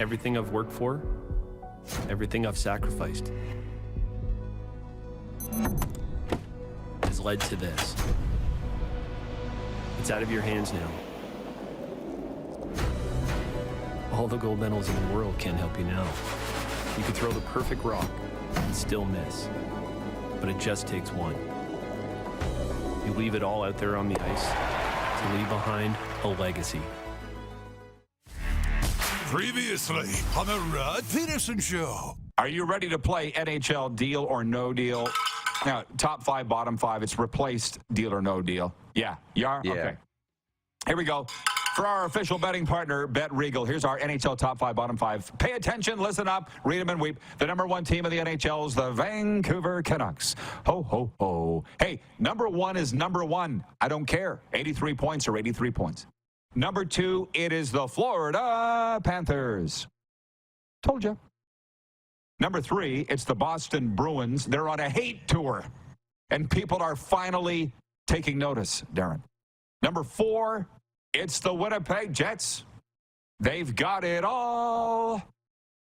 Everything I've worked for, everything I've sacrificed, has led to this. It's out of your hands now. All the gold medals in the world can't help you now. You can throw the perfect rock and still miss, but it just takes one. You leave it all out there on the ice to leave behind a legacy. Previously on the Rod Pedersen Show. Are you ready to play NHL Deal or No Deal? Now, top five, bottom five, it's replaced Deal or No Deal. Yeah, you are? Yeah. Okay. Here we go. For our official betting partner, Bet Regal, here's our NHL top five, bottom five. Pay attention, listen up, read them and weep. The number one team of the NHL is the Vancouver Canucks. Ho, ho, ho. Hey, number one is number one. I don't care. 83 points or 83 points. Number two, it is the Florida Panthers. Told you. Number three, it's the Boston Bruins. They're on a hate tour, and people are finally taking notice, Darren. Number four, it's the Winnipeg Jets. They've got it all,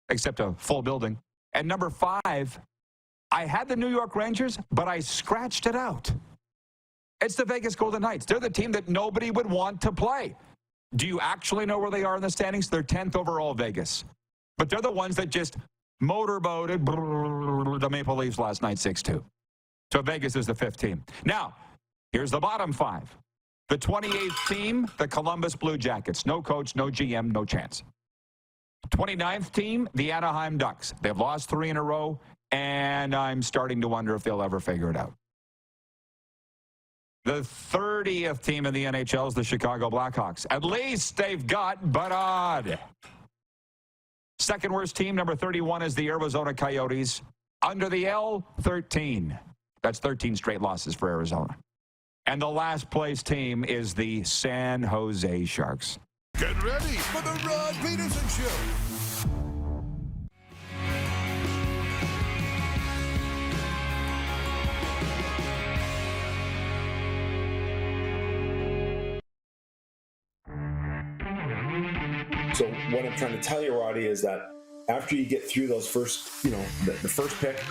except a full building. And number five, I had the New York Rangers, but I scratched it out. It's the Vegas Golden Knights. They're the team that nobody would want to play. Do you actually know where they are in the standings? They're 10th overall, Vegas. But they're the ones that just motorboated the Maple Leafs last night 6-2. So Vegas is the fifth team. Now, here's the bottom five. The 28th team, the Columbus Blue Jackets. No coach, no GM, no chance. 29th team, the Anaheim Ducks. They've lost 3 in a row, and I'm starting to wonder if they'll ever figure it out. The 30th team in the NHL is the Chicago Blackhawks. At least they've got Bedard. Second worst team, number 31, is the Arizona Coyotes. Under the L, 13. That's 13 straight losses for Arizona. And the last place team is the San Jose Sharks. Get ready for the Rod Pedersen Show. So what I'm trying to tell you, Roddy, is that after you get through those first, the first pick,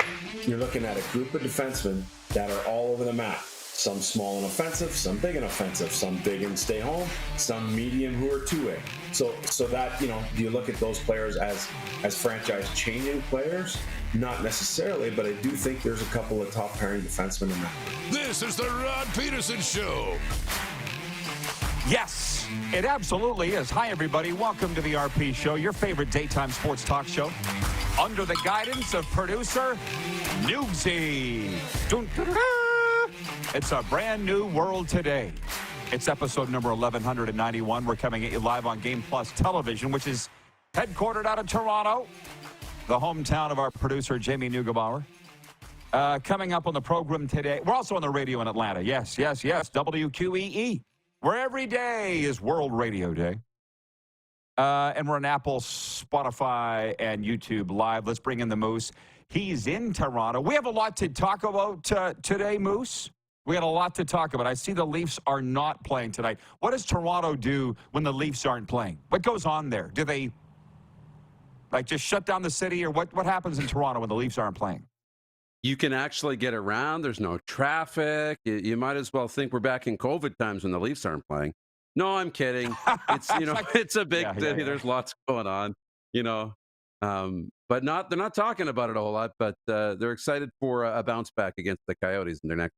you're looking at a group of defensemen that are all over the map. Some small and offensive, some big and offensive, some big and stay home, some medium who are two-way. So that, do you look at those players as franchise-changing players? Not necessarily, but I do think there's a couple of top-pairing defensemen in that. This is the Rod Pedersen Show. Yes, it absolutely is. Hi, everybody. Welcome to the RP Show, your favorite daytime sports talk show. Under the guidance of producer Newsy. It's a brand new world today. It's episode number 1191. We're coming at you live on Game Plus Television, which is headquartered out of Toronto, the hometown of our producer, Jamie Neugebauer. Coming up on the program today, we're also on the radio in Atlanta. Yes, WQEE, where every day is World Radio Day. And we're on Apple, Spotify, and YouTube Live. Let's bring in the Moose. He's in Toronto. We have a lot to talk about today, Moose. We got a lot to talk about. I see the Leafs are not playing tonight. What does Toronto do when the Leafs aren't playing? What goes on there? Do they, just shut down the city? Or what happens in Toronto when the Leafs aren't playing? You can actually get around. There's no traffic. You might as well think we're back in COVID times when the Leafs aren't playing. No, I'm kidding. It's, it's a big thing. There's lots going on, but they're not talking about it a whole lot, but they're excited for a bounce back against the Coyotes in their next.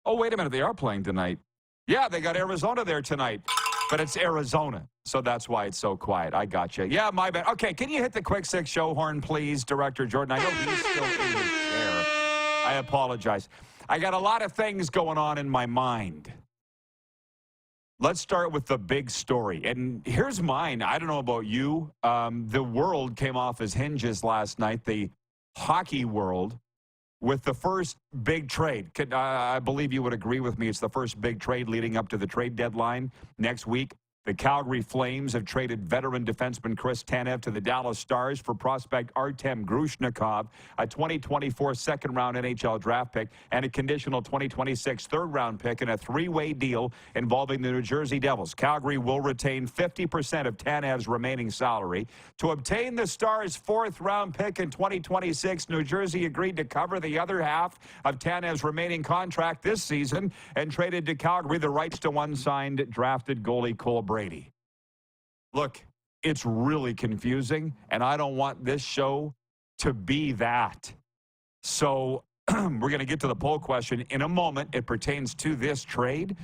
Oh, wait a minute. They are playing tonight. Yeah, they got Arizona there tonight, but it's Arizona. So that's why it's so quiet. I got you. Yeah, my bad. Okay, can you hit the quick six show horn, please, Director Jordan? I know he's still in his chair. I apologize. I got a lot of things going on in my mind. Let's start with the big story. And here's mine. I don't know about you. The world came off his hinges last night, the hockey world, with the first big trade. I believe you would agree with me. It's the first big trade leading up to the trade deadline next week. The Calgary Flames have traded veteran defenseman Chris Tanev to the Dallas Stars for prospect Artem Grushnikov, a 2024 second-round NHL draft pick, and a conditional 2026 third-round pick in a three-way deal involving the New Jersey Devils. Calgary will retain 50% of Tanev's remaining salary. To obtain the Stars' fourth-round pick in 2026, New Jersey agreed to cover the other half of Tanev's remaining contract this season and traded to Calgary the rights to unsigned drafted goalie Cole Brady. Look, it's really confusing, and I don't want this show to be that. So we're going to get to the poll question in a moment. It pertains to this trade.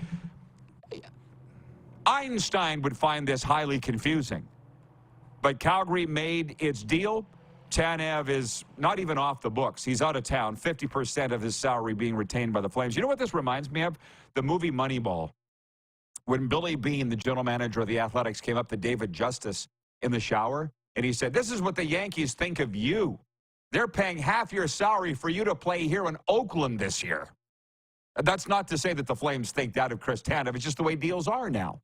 Einstein would find this highly confusing, but Calgary made its deal. Tanev is not even off the books. He's out of town, 50% of his salary being retained by the Flames. You know what this reminds me of? The movie Moneyball. When Billy Beane, the general manager of the Athletics, came up to David Justice in the shower, and he said, "This is what the Yankees think of you. They're paying half your salary for you to play here in Oakland this year." That's not to say that the Flames think that of Chris Tanev. It's just the way deals are now,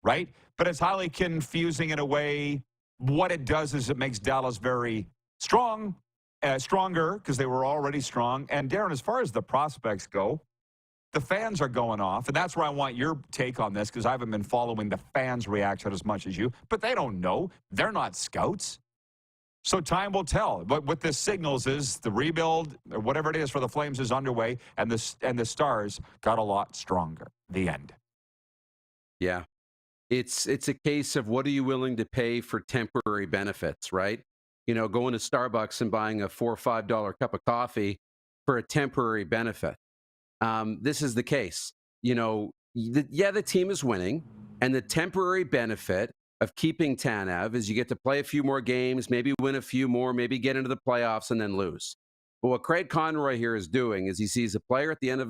right? But it's highly confusing in a way. What it does is it makes Dallas very strong, stronger, because they were already strong. And Darren, as far as the prospects go, the fans are going off, and that's where I want your take on this, because I haven't been following the fans' reaction as much as you, but they don't know. They're not scouts. So time will tell. But what this signals is the rebuild, or whatever it is for the Flames, is underway, and the Stars got a lot stronger. The end. Yeah. It's a case of what are you willing to pay for temporary benefits, right? You know, going to Starbucks and buying a $4 or $5 cup of coffee for a temporary benefit. This is the case. You know, the team is winning, and the temporary benefit of keeping Tanev is you get to play a few more games, maybe win a few more, maybe get into the playoffs and then lose. But what Craig Conroy here is doing is he sees a player at the end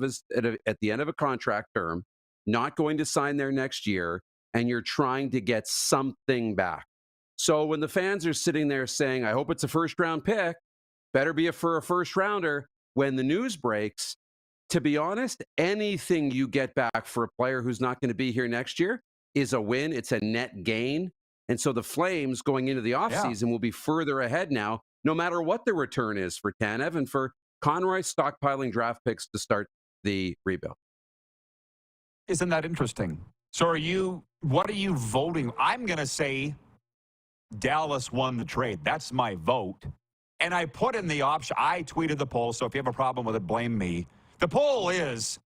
of a contract term, not going to sign there next year, and you're trying to get something back. So when the fans are sitting there saying, "I hope it's a first-round pick," better be for a first-rounder. When the news breaks, to be honest, anything you get back for a player who's not going to be here next year is a win. It's a net gain. And so the Flames going into the offseason will be further ahead now, no matter what the return is for Tanev and for Conroy stockpiling draft picks to start the rebuild. Isn't that interesting? So what are you voting? I'm going to say Dallas won the trade. That's my vote. And I put in the option, I tweeted the poll, so if you have a problem with it, blame me. The poll is,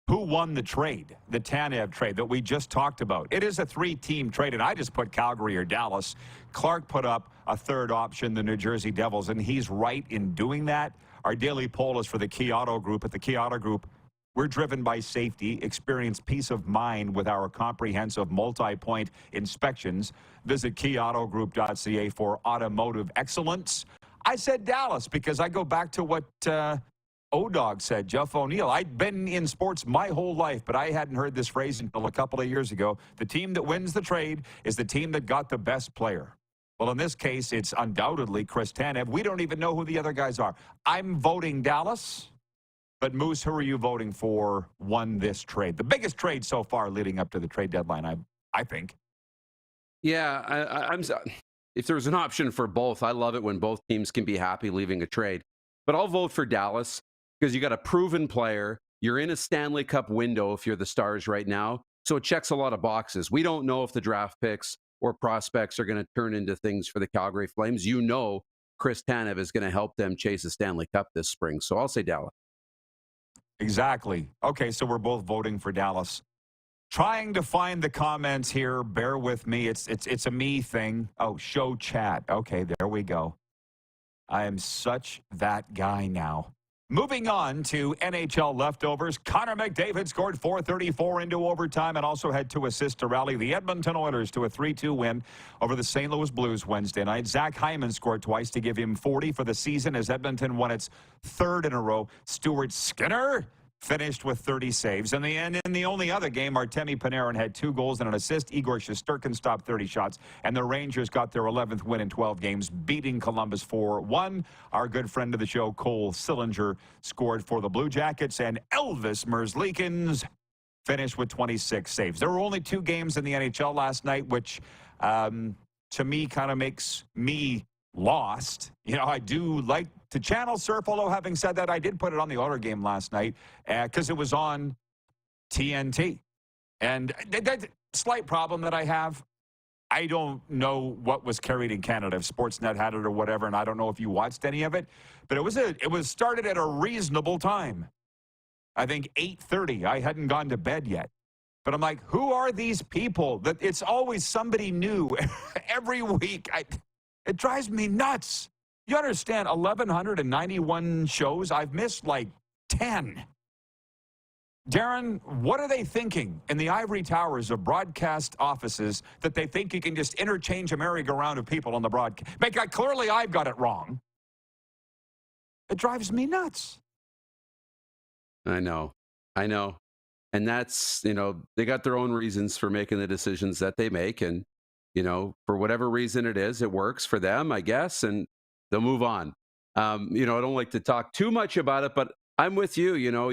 who won the trade, the Tanev trade that we just talked about? It is a three-team trade, and I just put Calgary or Dallas. Clark put up a third option, the New Jersey Devils, and he's right in doing that. Our daily poll is for the Key Auto Group. At the Key Auto Group, we're driven by safety. Experience peace of mind with our comprehensive multi-point inspections. Visit keyautogroup.ca for automotive excellence. I said Dallas because I go back to what O-Dog said, Jeff O'Neill. I'd been in sports my whole life, but I hadn't heard this phrase until a couple of years ago. The team that wins the trade is the team that got the best player. Well, in this case, it's undoubtedly Chris Tanev. We don't even know who the other guys are. I'm voting Dallas, but Moose, who are you voting for won this trade? The biggest trade so far leading up to the trade deadline, I think. Yeah, I'm. If there's an option for both, I love it when both teams can be happy leaving a trade. But I'll vote for Dallas because you got a proven player. You're in a Stanley Cup window if you're the Stars right now. So it checks a lot of boxes. We don't know if the draft picks or prospects are going to turn into things for the Calgary Flames. You know Chris Tanev is going to help them chase a Stanley Cup this spring. So I'll say Dallas. Exactly. Okay, so we're both voting for Dallas. Trying to find the comments here. Bear with me. It's a me thing. Oh, show chat. Okay, there we go. I am such that guy now. Moving on to NHL leftovers. Connor McDavid scored .434 into overtime and also had 2 assists to rally the Edmonton Oilers to a 3-2 win over the St. Louis Blues Wednesday night. Zach Hyman scored twice to give him 40 for the season as Edmonton won its 3rd in a row. Stuart Skinner finished with 30 saves. In the only other game, Artemi Panarin had 2 goals and an assist. Igor Shesterkin stopped 30 shots, and the Rangers got their 11th win in 12 games, beating Columbus 4-1. Our good friend of the show, Cole Sillinger, scored for the Blue Jackets, and Elvis Merzlikins finished with 26 saves. There were only 2 games in the NHL last night, which to me kind of makes me lost. You know, I do like to channel surf, although having said that, I did put it on the Oilers game last night because it was on TNT. And that slight problem that I have, I don't know what was carried in Canada, if Sportsnet had it or whatever, and I don't know if you watched any of it, but it was started at a reasonable time. I think 8:30. I hadn't gone to bed yet. But I'm like, who are these people? That it's always somebody new every week. It drives me nuts. You understand, 1,191 shows. I've missed like 10. Darren, what are they thinking in the ivory towers of broadcast offices that they think you can just interchange a merry-go-round of people on the broadcast? Clearly, I've got it wrong. It drives me nuts. I know. And that's, you know, they got their own reasons for making the decisions that they make. And, you know, for whatever reason it is, it works for them, I guess, and they'll move on. You know, I don't like to talk too much about it, but I'm with you. You know,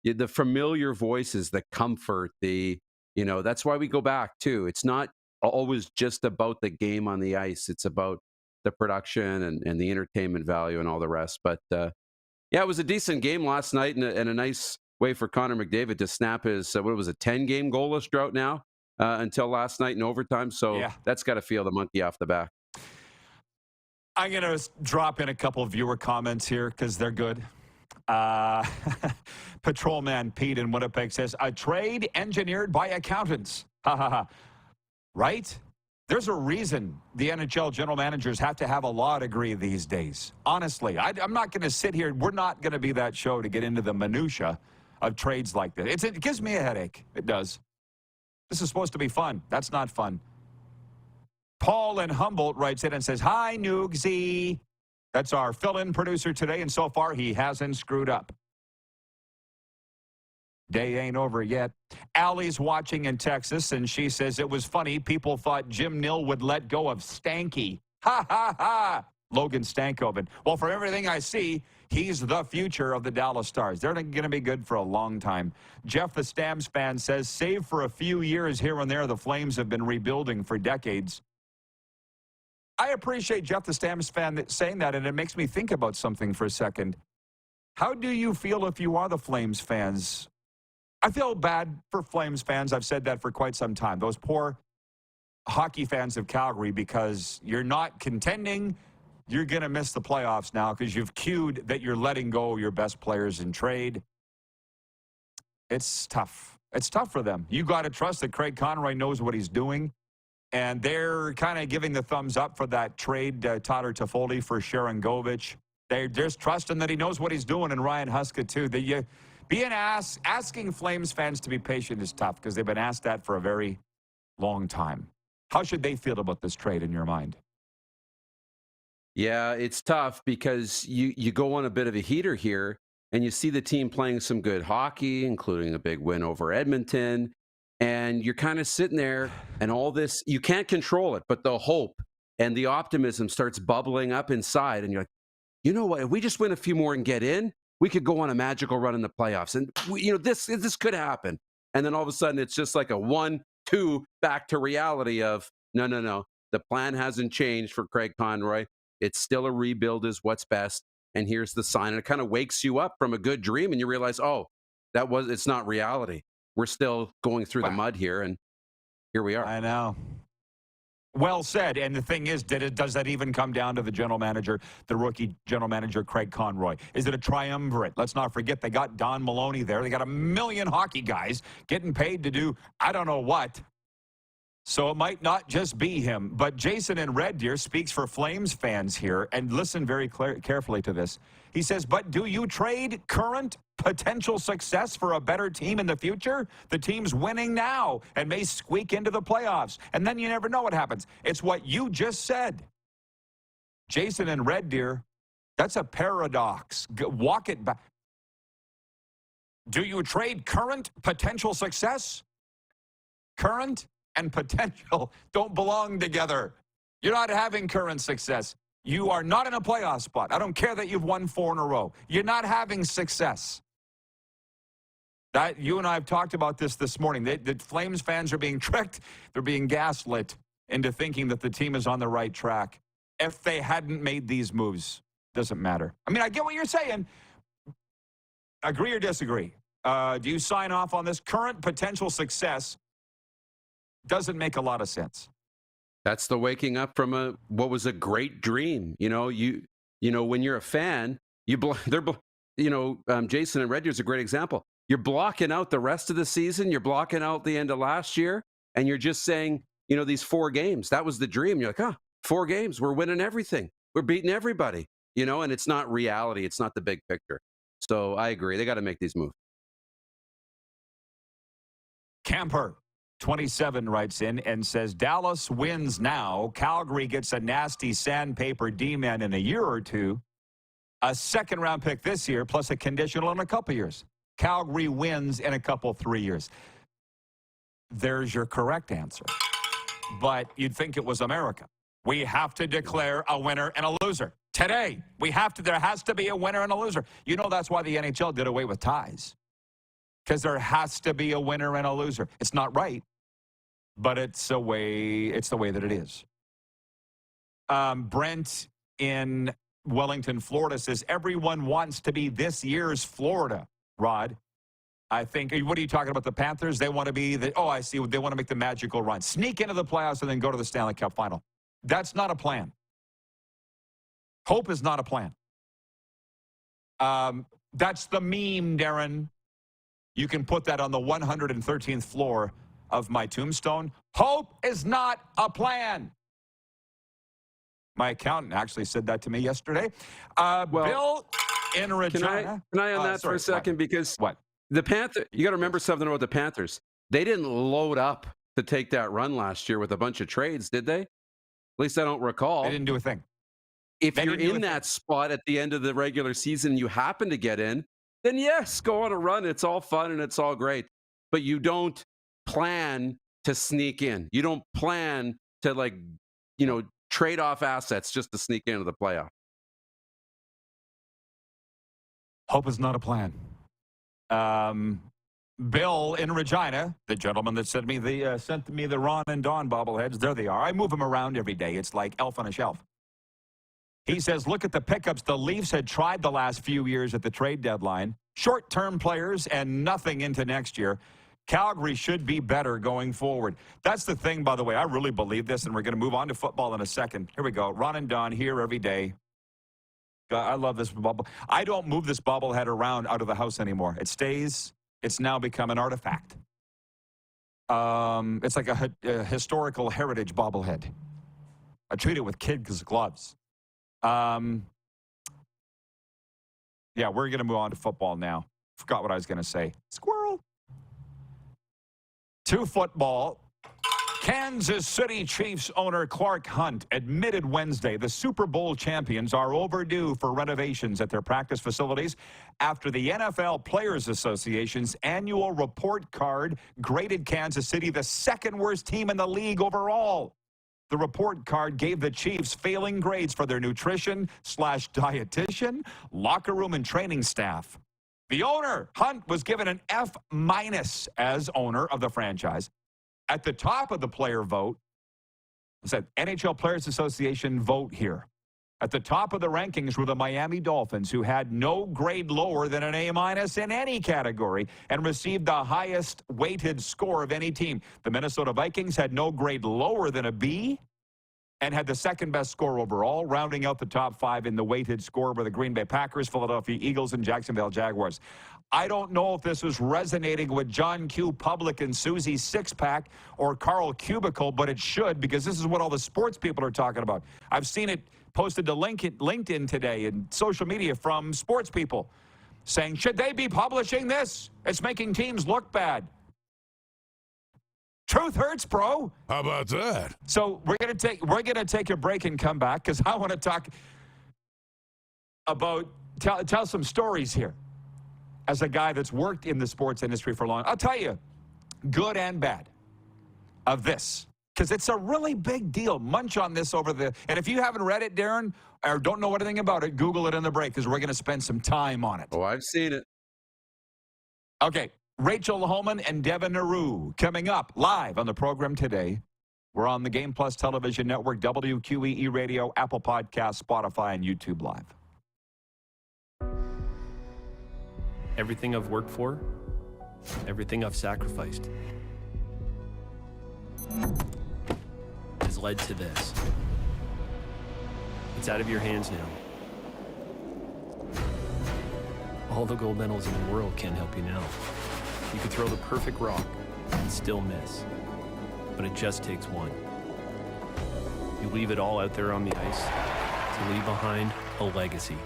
the familiar voices, the comfort, that's why we go back too. It's not always just about the game on the ice. It's about the production and the entertainment value and all the rest. But yeah, it was a decent game last night and a nice way for Connor McDavid to snap his, 10-game goalless drought now until last night in overtime. So yeah, that's got to feel the monkey off the back. I'm going to drop in a couple of viewer comments here because they're good. Patrolman Pete in Winnipeg says, a trade engineered by accountants. Ha ha ha. Right? There's a reason the NHL general managers have to have a law degree these days. Honestly, I'm not going to sit here. We're not going to be that show to get into the minutia of trades like this. It gives me a headache. It does. This is supposed to be fun. That's not fun. Paul in Humboldt writes in and says, hi, Noogsy. That's our fill-in producer today, and so far he hasn't screwed up. Day ain't over yet. Allie's watching in Texas, and she says it was funny. People thought Jim Nill would let go of Stanky. Ha, ha, ha. Logan Stankoven. Well, from everything I see, he's the future of the Dallas Stars. They're going to be good for a long time. Jeff, the Stamps fan, says, save for a few years here and there, the Flames have been rebuilding for decades. I appreciate Jeff, the Stamps fan, saying that, and it makes me think about something for a second. How do you feel if you are the Flames fans? I feel bad for Flames fans. I've said that for quite some time. Those poor hockey fans of Calgary, because you're not contending. You're going to miss the playoffs now because you've cued that you're letting go your best players in trade. It's tough. It's tough for them. You got to trust that Craig Conroy knows what he's doing. And they're kind of giving the thumbs up for that trade, Tyler Toffoli for Sharon Govich. They're just trusting that he knows what he's doing, and Ryan Huska too. Asking Flames fans to be patient is tough because they've been asked that for a very long time. How should they feel about this trade in your mind? Yeah, it's tough because you go on a bit of a heater here, and you see the team playing some good hockey, including a big win over Edmonton. And you're kind of sitting there and all this, you can't control it, but the hope and the optimism starts bubbling up inside. And you're like, you know what? If we just win a few more and get in, we could go on a magical run in the playoffs. And, this could happen. And then all of a sudden, it's just like a 1-2 back to reality of, no. The plan hasn't changed for Craig Conroy. It's still a rebuild is what's best. And here's the sign. And it kind of wakes you up from a good dream. And you realize, it's not reality. We're still going through the mud here, and here we are. I know. Well said. And the thing is, does that even come down to the general manager, the rookie general manager, Craig Conroy? Is it a triumvirate? Let's not forget they got Don Maloney there. They got a million hockey guys getting paid to do I don't know what. So it might not just be him. But Jason in Red Deer speaks for Flames fans here, and listen very carefully to this. He says, but do you trade current potential success for a better team in the future? The team's winning now and may squeak into the playoffs. And then you never know what happens. It's what you just said. Jason in Red Deer, that's a paradox. Walk it back. Do you trade current potential success? Current and potential don't belong together. You're not having current success. You are not in a playoff spot. I don't care that you've won 4 in a row. You're not having success. That you and I have talked about this morning. The Flames fans are being tricked. They're being gaslit into thinking that the team is on the right track. If they hadn't made these moves, doesn't matter. I mean, I get what you're saying. Agree or disagree? Do you sign off on this? Current potential success doesn't make a lot of sense. That's the waking up from what was a great dream. You know, when you're a fan, Jason and Red Deer's a great example. You're blocking out the rest of the season. You're blocking out the end of last year, and you're just saying, these 4 games. That was the dream. You're like, 4 games. We're winning everything. We're beating everybody. And it's not reality. It's not the big picture. So I agree. They got to make these moves. Camper, 27, writes in and says, Dallas wins now. Calgary gets a nasty sandpaper D-man in a year or two. A second-round pick this year, plus a conditional in a couple years. Calgary wins in a couple, 3 years. There's your correct answer. But you'd think it was America. We have to declare a winner and a loser. Today, there has to be a winner and a loser. That's why the NHL did away with ties. Because there has to be a winner and a loser. It's not right, but it's the way that it is. Brent in Wellington, Florida says, everyone wants to be this year's Florida, Rod. I think, what are you talking about, the Panthers? They want to be I see. They want to make the magical run. Sneak into the playoffs and then go to the Stanley Cup final. That's not a plan. Hope is not a plan. That's the meme, Darren. You can put that on the 113th floor of my tombstone. Hope is not a plan. My accountant actually said that to me yesterday. Bill in Regina. Can I on that for a second? Because what? The Panthers, you got to remember something about the Panthers. They didn't load up to take that run last year with a bunch of trades, did they? At least I don't recall. They didn't do a thing. If you're in that spot at the end of the regular season, you happen to get in, then yes, go on a run. It's all fun and it's all great. But you don't plan to sneak in. You don't plan to trade off assets just to sneak into the playoff. Hope is not a plan. Bill in Regina, the gentleman that sent me the Ron and Don bobbleheads, there they are. I move them around every day. It's like elf on a shelf. He says, look at the pickups the Leafs had tried the last few years at the trade deadline. Short-term players and nothing into next year. Calgary should be better going forward. That's the thing, by the way. I really believe this, and we're going to move on to football in a second. Here we go. Ron and Don here every day. I love this bubble. I don't move this bobblehead around out of the house anymore. It stays. It's now become an artifact. It's like a historical heritage bobblehead. I treat it with kids' gloves. Yeah, we're going to move on to football now. Forgot what I was going to say. Squirrel. To football. Kansas City Chiefs owner Clark Hunt admitted Wednesday the Super Bowl champions are overdue for renovations at their practice facilities after the NFL Players Association's annual report card graded Kansas City the second worst team in the league overall. The report card gave the Chiefs failing grades for their nutrition/dietitian, locker room, and training staff. The owner, Hunt, was given an F- as owner of the franchise. At the top of the player vote, it said NHL Players Association vote here. At the top of the rankings were the Miami Dolphins, who had no grade lower than an A- in any category and received the highest weighted score of any team. The Minnesota Vikings had no grade lower than a B and had the second best score overall. Rounding out the top 5 in the weighted score were the Green Bay Packers, Philadelphia Eagles, and Jacksonville Jaguars. I don't know if this was resonating with John Q. Public and Susie Sixpack or Carl Cubicle, but it should, because this is what all the sports people are talking about. I've seen it posted to LinkedIn today and social media from sports people saying, should they be publishing this? It's making teams look bad. Truth hurts, bro. How about that? So we're gonna take a break and come back because I want to talk about tell some stories here. As a guy that's worked in the sports industry for long, I'll tell you, good and bad, of this. Because it's a really big deal. Munch on this and if you haven't read it, Darren, or don't know anything about it, Google it in the break because we're going to spend some time on it. Oh, I've seen it. Okay, Rachel Homan and Devin Heroux coming up live on the program today. We're on the Game Plus Television Network, WQEE Radio, Apple Podcasts, Spotify, and YouTube Live. Everything I've worked for, everything I've sacrificed, has led to this. It's out of your hands now. All the gold medals in the world can't help you now. You could throw the perfect rock and still miss, but it just takes one. You leave it all out there on the ice to leave behind a legacy.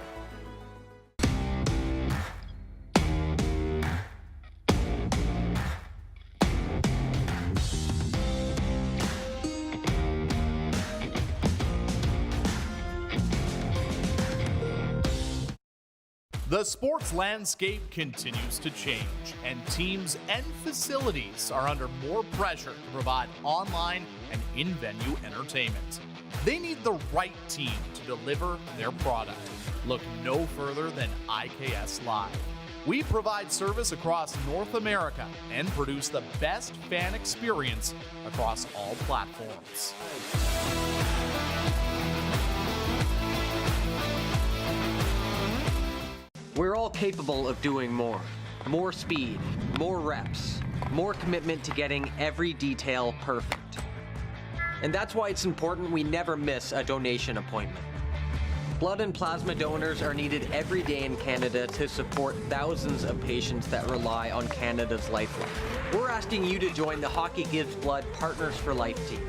The sports landscape continues to change, and teams and facilities are under more pressure to provide online and in-venue entertainment. They need the right team to deliver their product. Look no further than IKS Live. We provide service across North America and produce the best fan experience across all platforms. We're all capable of doing more. More speed, more reps, more commitment to getting every detail perfect. And that's why it's important we never miss a donation appointment. Blood and plasma donors are needed every day in Canada to support thousands of patients that rely on Canada's lifeline. We're asking you to join the Hockey Gives Blood Partners for Life team.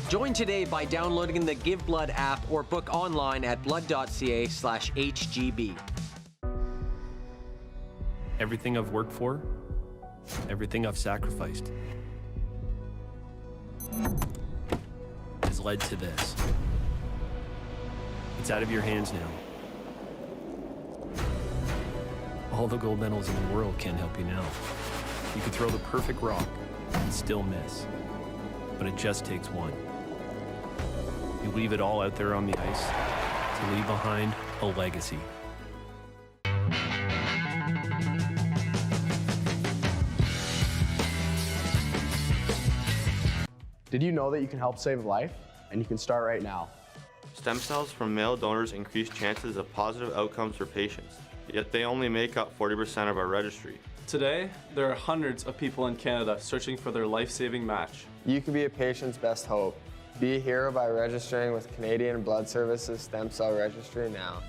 Join today by downloading the Give Blood app or book online at blood.ca/HGB. Everything I've worked for, everything I've sacrificed, has led to this. It's out of your hands now. All the gold medals in the world can't help you now. You could throw the perfect rock and still miss, but it just takes one. You leave it all out there on the ice to leave behind a legacy. Did you know that you can help save a life? And you can start right now. Stem cells from male donors increase chances of positive outcomes for patients, yet they only make up 40% of our registry. Today, there are hundreds of people in Canada searching for their life-saving match. You can be a patient's best hope. Be a hero by registering with Canadian Blood Services Stem Cell Registry now.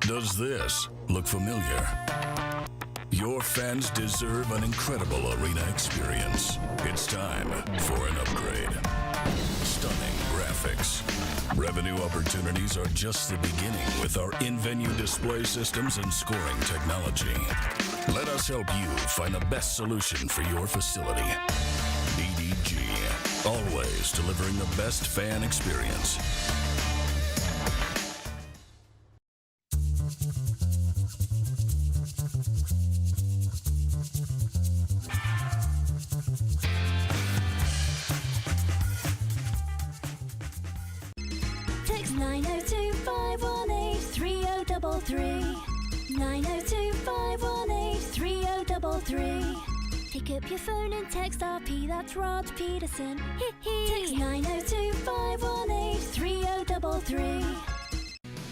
Does this look familiar? Your fans deserve an incredible arena experience. It's time for an upgrade. Stunning graphics. Revenue opportunities are just the beginning with our in-venue display systems and scoring technology. Let us help you find the best solution for your facility. BDG, always delivering the best fan experience. Text 902-518-3033. 902-518-3033. Pick up your phone and text RP, that's Rod Pedersen. Text 902-518-3033.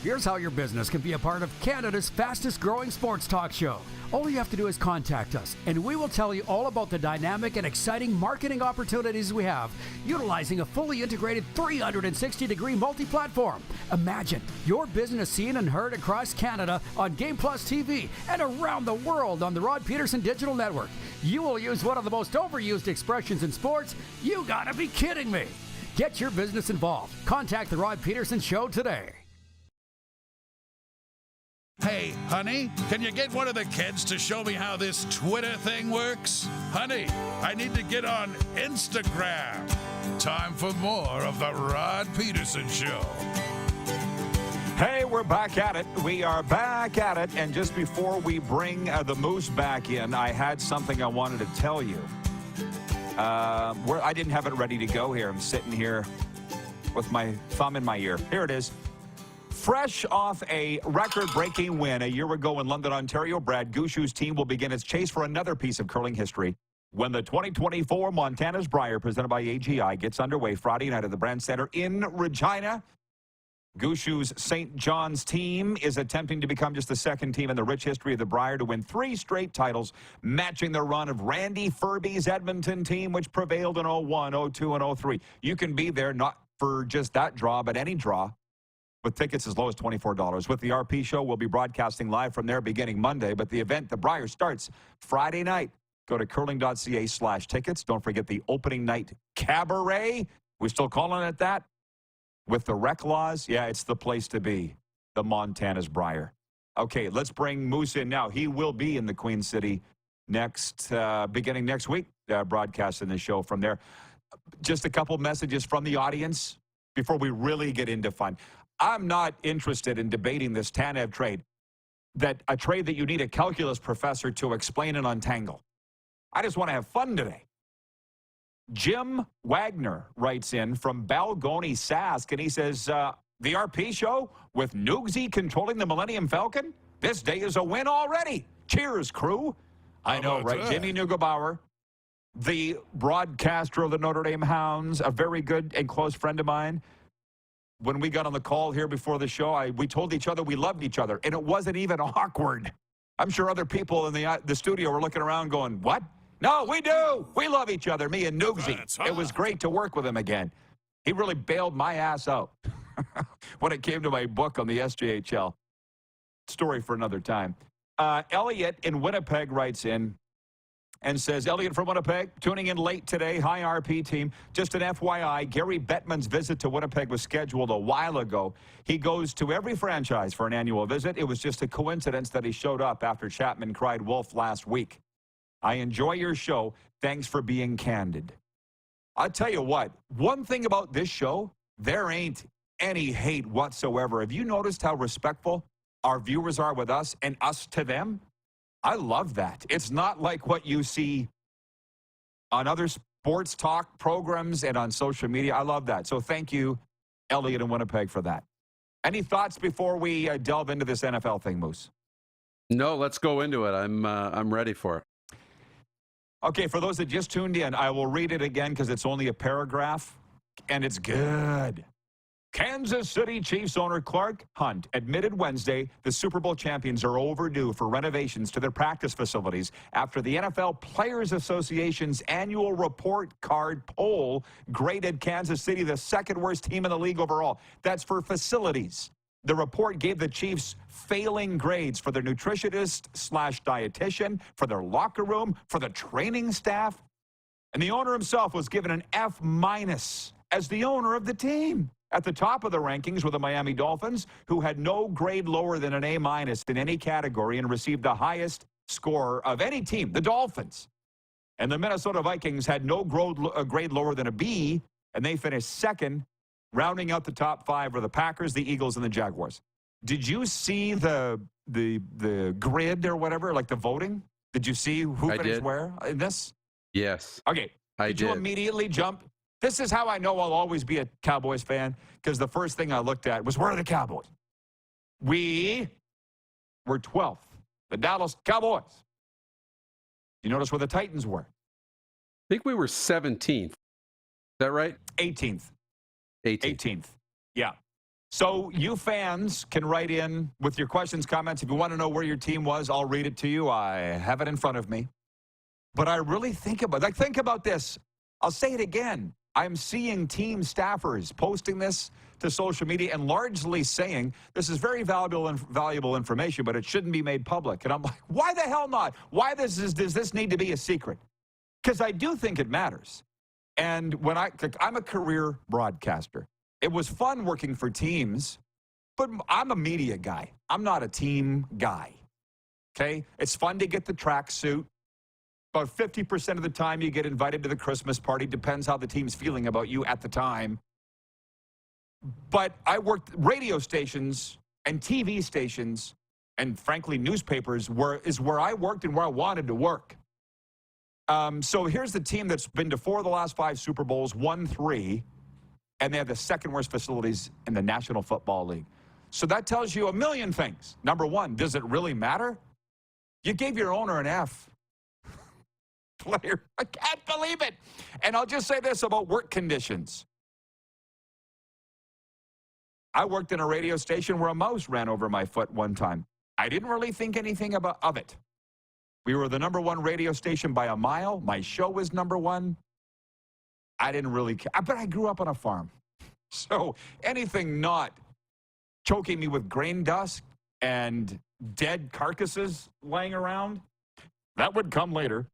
Here's how your business can be a part of Canada's fastest growing sports talk show. All you have to do is contact us, and we will tell you all about the dynamic and exciting marketing opportunities we have, utilizing a fully integrated 360-degree multi-platform. Imagine your business seen and heard across Canada on Game Plus TV and around the world on the Rod Pedersen Digital Network. You will use one of the most overused expressions in sports. You gotta be kidding me. Get your business involved. Contact the Rod Pedersen Show today. Hey, honey, can you get one of the kids to show me how this Twitter thing works? Honey, I need to get on Instagram. Time for more of the Rod Pedersen Show. Hey, we're back at it. We are back at it. And just before we bring the Moose back in, I had something I wanted to tell you. I didn't have it ready to go here. I'm sitting here with my thumb in my ear. Here it is. Fresh off a record-breaking win a year ago in London, Ontario, Brad Goushew's team will begin its chase for another piece of curling history when the 2024 Montana's Brier, presented by AGI, gets underway Friday night at the Brand Center in Regina. Goushew's St. John's team is attempting to become just the second team in the rich history of the Brier to win 3 straight titles, matching the run of Randy Furby's Edmonton team, which prevailed in 01, 02, and 03. You can be there not for just that draw, but any draw, with tickets as low as $24. With the RP show, we'll be broadcasting live from there beginning Monday, but the event, the Brier, starts Friday night. Go to curling.ca/tickets. Don't forget the opening night cabaret. We're still calling it that. With the rec laws, yeah, it's the place to be, the Montana's Brier. Okay, let's bring Moose in now. He will be in the Queen City beginning next week, broadcasting the show from there. Just a couple messages from the audience before we really get into fun. I'm not interested in debating this Tanev trade, a trade that you need a calculus professor to explain and untangle. I just want to have fun today. Jim Wagner writes in from Balgony, Sask, and he says, the RP show with Noogsy controlling the Millennium Falcon? This day is a win already. Cheers, crew. I know, right? That? Jimmy Neugebauer, the broadcaster of the Notre Dame Hounds, a very good and close friend of mine. When we got on the call here before the show, we told each other we loved each other, and it wasn't even awkward. I'm sure other people in the studio were looking around going, what? No, we do. We love each other, me and Noogsy. It was great to work with him again. He really bailed my ass out when it came to my book on the SJHL. Story for another time. Elliot in Winnipeg writes in and says, Elliot from Winnipeg, tuning in late today. Hi, RP team. Just an FYI, Gary Bettman's visit to Winnipeg was scheduled a while ago. He goes to every franchise for an annual visit. It was just a coincidence that he showed up after Chapman cried wolf last week. I enjoy your show. Thanks for being candid. I'll tell you what, one thing about this show, there ain't any hate whatsoever. Have you noticed how respectful our viewers are with us and us to them? I love that. It's not like what you see on other sports talk programs and on social media. I love that. So thank you, Elliot in Winnipeg, for that. Any thoughts before we delve into this NFL thing, Moose? No, let's go into it. I'm ready for it. Okay, for those that just tuned in, I will read it again because it's only a paragraph, and it's good. Kansas City Chiefs owner Clark Hunt admitted Wednesday the Super Bowl champions are overdue for renovations to their practice facilities after the NFL Players Association's annual report card poll graded Kansas City the second worst team in the league overall. That's for facilities. The report gave the Chiefs failing grades for their nutritionist/dietitian, for their locker room, for the training staff. And the owner himself was given an F- as the owner of the team. At the top of the rankings were the Miami Dolphins, who had no grade lower than an A- in any category and received the highest score of any team, the Dolphins. And the Minnesota Vikings had no grade lower than a B, and they finished second. Rounding out the top 5 were the Packers, the Eagles, and the Jaguars. Did you see the grid or whatever, like the voting? Did you see who finished where in this? Yes. Okay. Did you immediately jump? This is how I know I'll always be a Cowboys fan, because the first thing I looked at was, where are the Cowboys? We were 12th. The Dallas Cowboys. You notice where the Titans were? I think we were 17th. Is that right? 18th. 18th. Yeah. So you fans can write in with your questions, comments. If you want to know where your team was, I'll read it to you. I have it in front of me. But I really think about this. I'll say it again. I'm seeing team staffers posting this to social media and largely saying this is very valuable information, but it shouldn't be made public. And I'm like, why the hell not? Why does this need to be a secret? Because I do think it matters. And when I'm a career broadcaster, it was fun working for teams, but I'm a media guy. I'm not a team guy. Okay? It's fun to get the tracksuit. About 50% of the time you get invited to the Christmas party. Depends how the team's feeling about you at the time. But I worked radio stations and TV stations and, frankly, newspapers is where I worked and where I wanted to work. So here's the team that's been to 4 of the last 5 Super Bowls, won 3, and they have the second worst facilities in the National Football League. So that tells you a million things. Number one, does it really matter? You gave your owner an F. Player, I can't believe it. And I'll just say this about work conditions. I worked in a radio station where a mouse ran over my foot one time. I didn't really think anything of it. We were the #1 radio station by a mile. My show was #1. I didn't really care. But I grew up on a farm. So anything not choking me with grain dust and dead carcasses laying around, that would come later.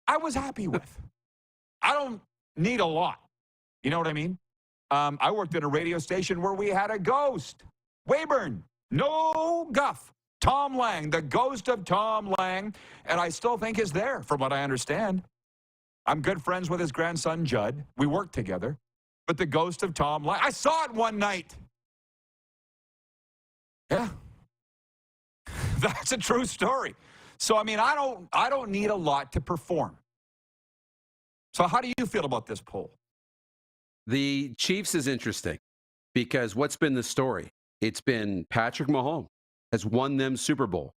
I was happy with. I don't need a lot. You know what I mean? I worked at a radio station where we had a ghost. Weyburn, no guff. Tom Lang, the ghost of Tom Lang, and I still think is there, from what I understand. I'm good friends with his grandson, Judd. We work together. But the ghost of Tom Lang, I saw it one night. Yeah. That's a true story. So, I mean, I don't need a lot to perform. So how do you feel about this poll? The Chiefs is interesting because what's been the story? It's been Patrick Mahomes has won them Super Bowl.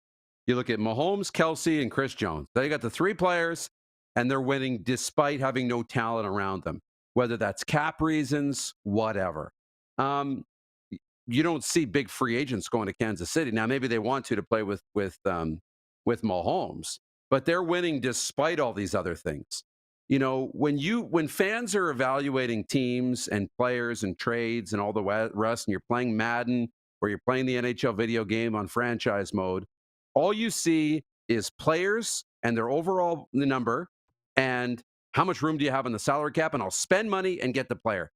You look at Mahomes, Kelsey, and Chris Jones. They got the three players, and they're winning despite having no talent around them, whether that's cap reasons, whatever. You don't see big free agents going to Kansas City. Now, maybe they want to play with Mahomes, but they're winning despite all these other things. You know, when fans are evaluating teams and players and trades and all the rest, and you're playing Madden or you're playing the NHL video game on franchise mode, all you see is players and their overall number and how much room do you have in the salary cap, and I'll spend money and get the player.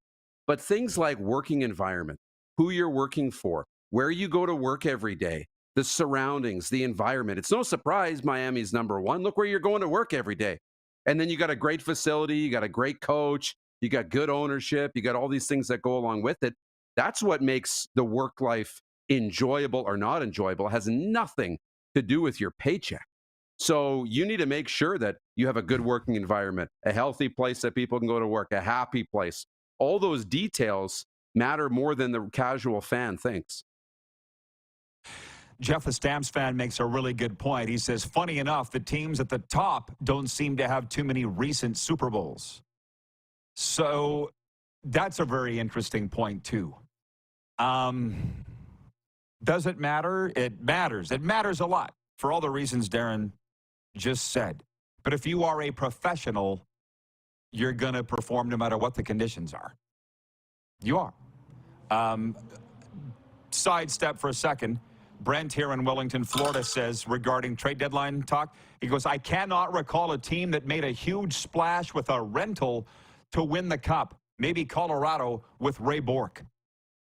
But things like working environment, who you're working for, where you go to work every day, the surroundings, the environment. It's no surprise Miami's #1. Look where you're going to work every day. And then you got a great facility, you got a great coach, you got good ownership, you got all these things that go along with it. That's what makes the work life enjoyable or not enjoyable. It has nothing to do with your paycheck. So you need to make sure that you have a good working environment, a healthy place that people can go to work, a happy place. All those details matter more than the casual fan thinks. Jeff, the Stamps fan, makes a really good point. He says, funny enough, the teams at the top don't seem to have too many recent Super Bowls. So that's a very interesting point, too. Does it matter? It matters. It matters a lot for all the reasons Darren just said. But if you are a professional, you're going to perform no matter what the conditions are. You are. Sidestep for a second. Brent here in Wellington, Florida says regarding trade deadline talk, he goes, I cannot recall a team that made a huge splash with a rental to win the cup. Maybe Colorado with Ray Bourque.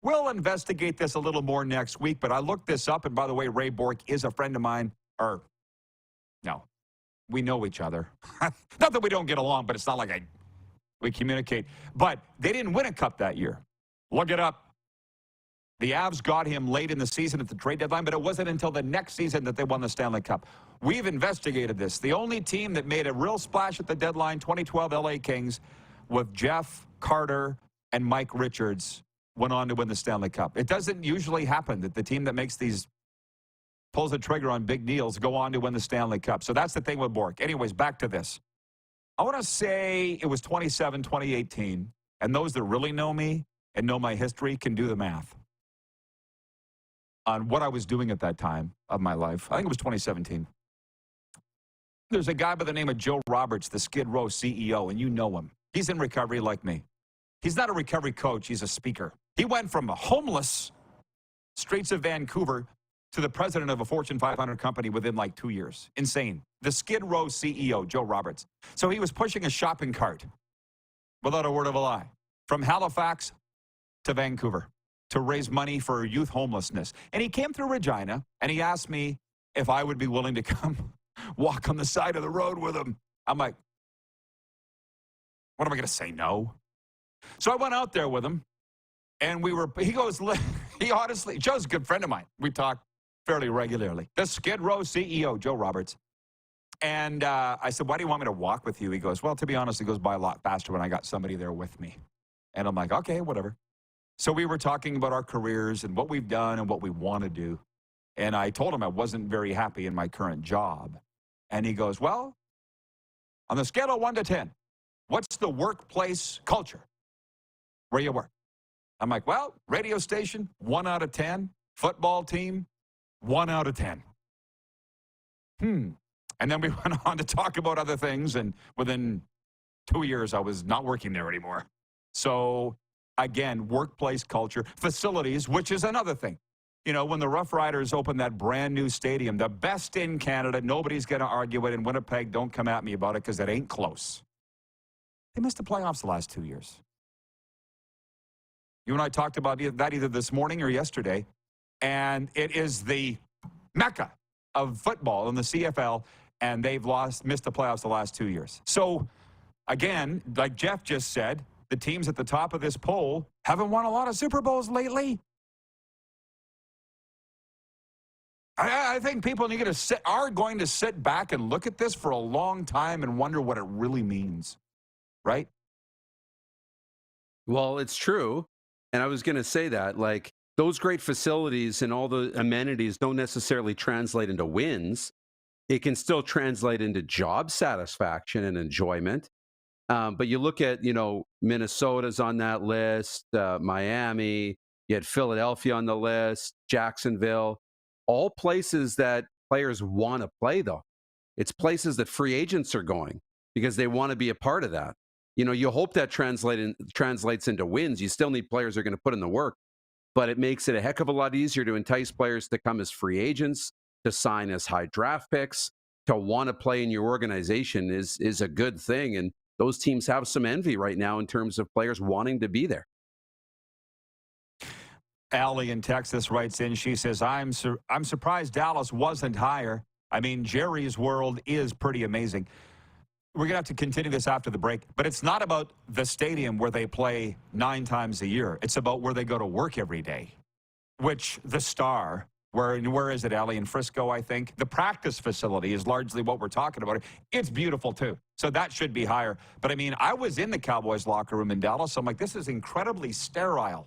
We'll investigate this a little more next week, but I looked this up, and by the way, Ray Bourque is a friend of mine. No, we know each other. Not that we don't get along, but it's not like we communicate. But they didn't win a cup that year. Look it up. The Avs got him late in the season at the trade deadline, but it wasn't until the next season that they won the Stanley Cup. We've investigated this. The only team that made a real splash at the deadline, 2012 LA Kings, with Jeff Carter and Mike Richards, went on to win the Stanley Cup. It doesn't usually happen that the team that pulls the trigger on big deals go on to win the Stanley Cup. So that's the thing with Bourque. Anyways, back to this. I want to say it was 2018, and those that really know me and know my history can do the math on what I was doing at that time of my life. I think it was 2017. There's a guy by the name of Joe Roberts, the Skid Row CEO, and you know him. He's in recovery like me. He's not a recovery coach. He's a speaker. He went from a homeless streets of Vancouver to the president of a Fortune 500 company within like 2 years. Insane. The Skid Row CEO, Joe Roberts. So he was pushing a shopping cart, without a word of a lie, from Halifax to Vancouver to raise money for youth homelessness. And he came through Regina, and he asked me if I would be willing to come walk on the side of the road with him. I'm like, what am I going to say, no? So I went out there with him, and he goes, he honestly, Joe's a good friend of mine. We talk fairly regularly. The Skid Row CEO, Joe Roberts. And I said, why do you want me to walk with you? He goes, well, to be honest, it goes by a lot faster when I got somebody there with me. And I'm like, okay, whatever. So we were talking about our careers and what we've done and what we want to do. And I told him I wasn't very happy in my current job. And he goes, well, on the scale of 1 to 10, what's the workplace culture where you work? I'm like, well, radio station, 1 out of 10. Football team, 1 out of 10. And then we went on to talk about other things. And within 2 years, I was not working there anymore. So again, workplace culture, facilities, which is another thing. You know, when the Rough Riders opened that brand new stadium, the best in Canada, nobody's going to argue it. In Winnipeg, don't come at me about it because it ain't close. They missed the playoffs the last 2 years. You and I talked about that either this morning or yesterday, and it is the mecca of football in the CFL, and they've missed the playoffs the last 2 years. So, again, like Jeff just said, the teams at the top of this poll haven't won a lot of Super Bowls lately. I think people are going to sit back and look at this for a long time and wonder what it really means, right? Well, it's true. And I was going to say that, like, those great facilities and all the amenities don't necessarily translate into wins. It can still translate into job satisfaction and enjoyment. But you look at, Minnesota's on that list, Miami, you had Philadelphia on the list, Jacksonville, all places that players want to play, though. It's places that free agents are going because they want to be a part of that. You hope that translates into wins. You still need players who are going to put in the work, but it makes it a heck of a lot easier to entice players to come as free agents, to sign as high draft picks, to want to play in your organization is a good thing. And those teams have some envy right now in terms of players wanting to be there. Allie in Texas writes in, she says, I'm surprised Dallas wasn't higher. I mean, Jerry's world is pretty amazing. We're going to have to continue this after the break, but it's not about the stadium where they play 9 times a year. It's about where they go to work every day, which the Star, where is it, Allie? In Frisco, I think. The practice facility is largely what we're talking about. It's beautiful, too. So that should be higher. But, I mean, I was in the Cowboys locker room in Dallas. So I'm like, this is incredibly sterile.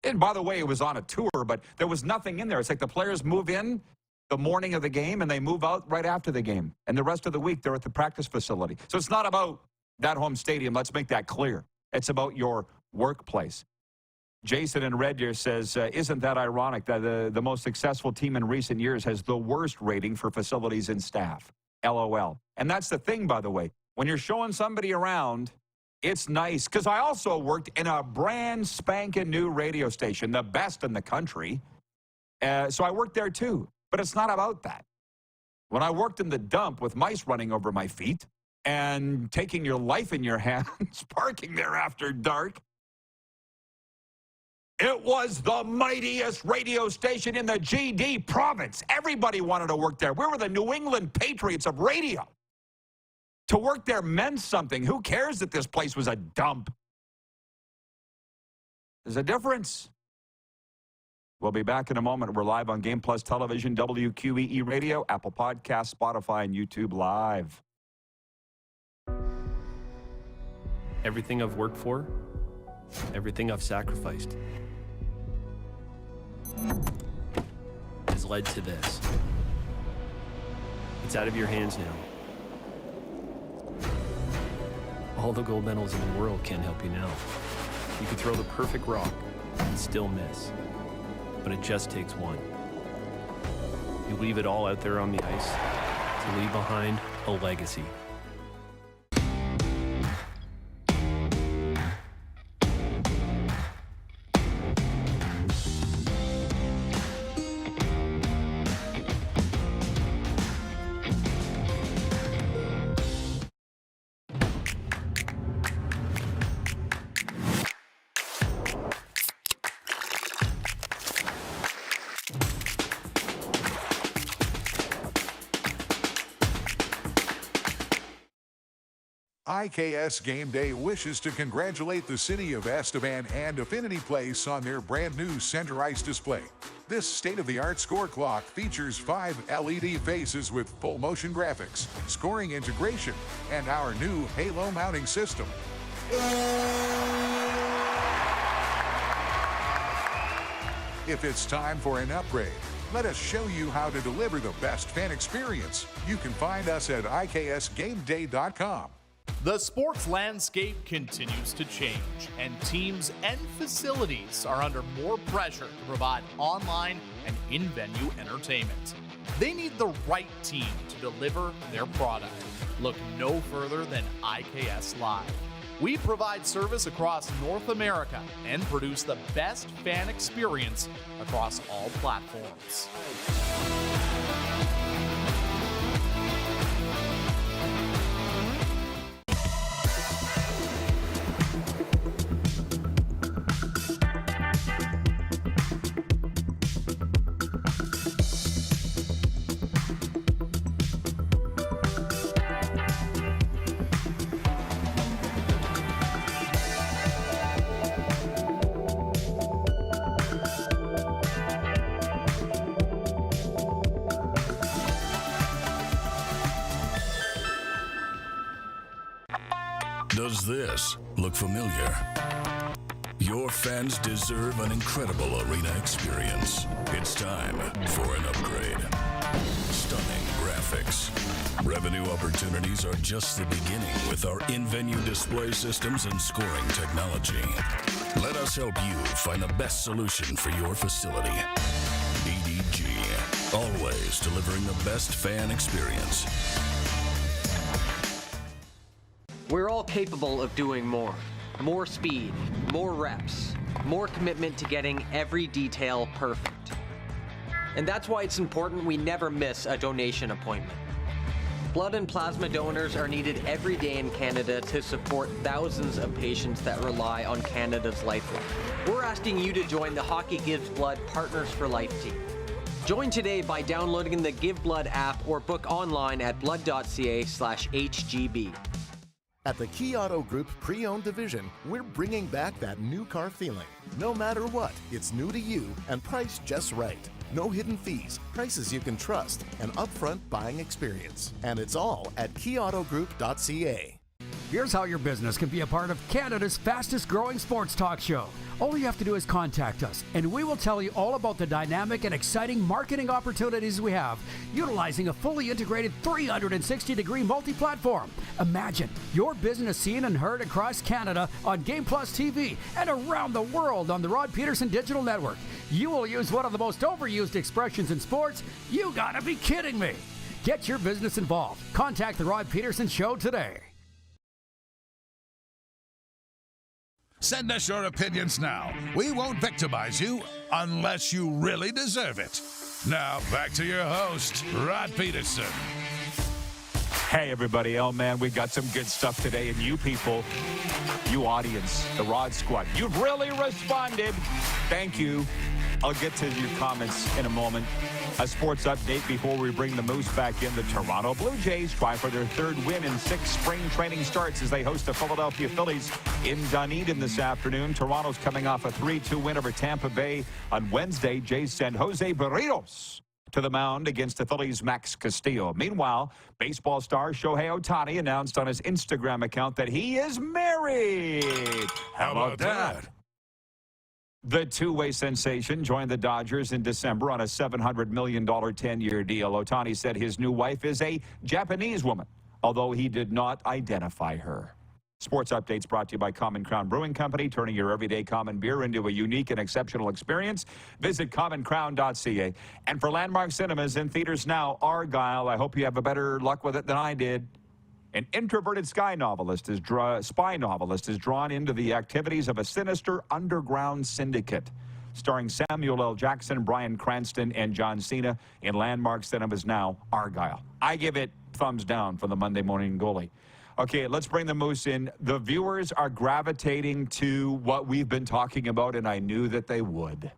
And, by the way, it was on a tour, but there was nothing in there. It's like the players move in the morning of the game, and they move out right after the game. And the rest of the week, they're at the practice facility. So it's not about that home stadium. Let's make that clear. It's about your workplace. Jason in Red Deer says, isn't that ironic that the most successful team in recent years has the worst rating for facilities and staff? LOL. And that's the thing, by the way. When you're showing somebody around, it's nice. Because I also worked in a brand spanking new radio station, the best in the country. So I worked there, too. But it's not about that. When I worked in the dump with mice running over my feet and taking your life in your hands, parking there after dark, it was the mightiest radio station in the GD province. Everybody wanted to work there. We were the New England Patriots of radio. To work there meant something. Who cares that this place was a dump? There's a difference. We'll be back in a moment. We're live on Game Plus Television, WQEE Radio, Apple Podcasts, Spotify, and YouTube Live. Everything I've worked for, everything I've sacrificed, has led to this. It's out of your hands now. All the gold medals in the world can't help you now. You can throw the perfect rock and still miss. But it just takes one. You leave it all out there on the ice to leave behind a legacy. IKS Game Day wishes to congratulate the city of Estevan and Affinity Place on their brand new center ice display. This state-of-the-art score clock features 5 LED faces with full motion graphics, scoring integration, and our new Halo mounting system. If it's time for an upgrade, let us show you how to deliver the best fan experience. You can find us at iksgameday.com. The sports landscape continues to change, and teams and facilities are under more pressure to provide online and in-venue entertainment. They need the right team to deliver their product. Look no further than IKS Live. We provide service across North America and produce the best fan experience across all platforms. Does this look familiar? Your fans deserve an incredible arena experience. It's time for an upgrade. Stunning graphics. Revenue opportunities are just the beginning with our in-venue display systems and scoring technology. Let us help you find the best solution for your facility. EDG, always delivering the best fan experience. We're all capable of doing more. More speed, more reps, more commitment to getting every detail perfect. And that's why it's important we never miss a donation appointment. Blood and plasma donors are needed every day in Canada to support thousands of patients that rely on Canada's lifeline. We're asking you to join the Hockey Gives Blood Partners for Life team. Join today by downloading the Give Blood app or book online at blood.ca/HGB. At the Key Auto Group Pre-Owned Division, we're bringing back that new car feeling. No matter what, it's new to you and priced just right. No hidden fees, prices you can trust, an upfront buying experience. And it's all at keyautogroup.ca. Here's how your business can be a part of Canada's fastest growing sports talk show. All you have to do is contact us, and we will tell you all about the dynamic and exciting marketing opportunities we have, utilizing a fully integrated 360-degree multi-platform. Imagine your business seen and heard across Canada on Game Plus TV and around the world on the Rod Pedersen Digital Network. You will use one of the most overused expressions in sports. You gotta be kidding me. Get your business involved. Contact the Rod Pedersen Show today. Send us your opinions now. We won't victimize you unless you really deserve it. Now, back to your host, Rod Pedersen. Hey, everybody. Oh, man, we've got some good stuff today. And you people, you audience, the Rod Squad, you've really responded. Thank you. I'll get to your comments in a moment. A sports update before we bring the Moose back in. The Toronto Blue Jays try for their third win in 6 spring training starts as they host the Philadelphia Phillies in Dunedin this afternoon. Toronto's coming off a 3-2 win over Tampa Bay on Wednesday. Jays send Jose Barrios to the mound against the Phillies' Max Castillo. Meanwhile, baseball star Shohei Ohtani announced on his Instagram account that he is married. How about that? The two-way sensation joined the Dodgers in December on a $700 million 10-year deal. Ohtani said his new wife is a Japanese woman, although he did not identify her. Sports updates brought to you by Common Crown Brewing Company, turning your everyday common beer into a unique and exceptional experience. Visit commoncrown.ca. And for Landmark Cinemas in theaters now, Argyle, I hope you have a better luck with it than I did. An introverted spy novelist is drawn into the activities of a sinister underground syndicate. Starring Samuel L. Jackson, Bryan Cranston, and John Cena in Landmark Cinemas now, Argyle. I give it thumbs down for the Monday Morning Goalie. Okay, let's bring the Moose in. The viewers are gravitating to what we've been talking about, and I knew that they would.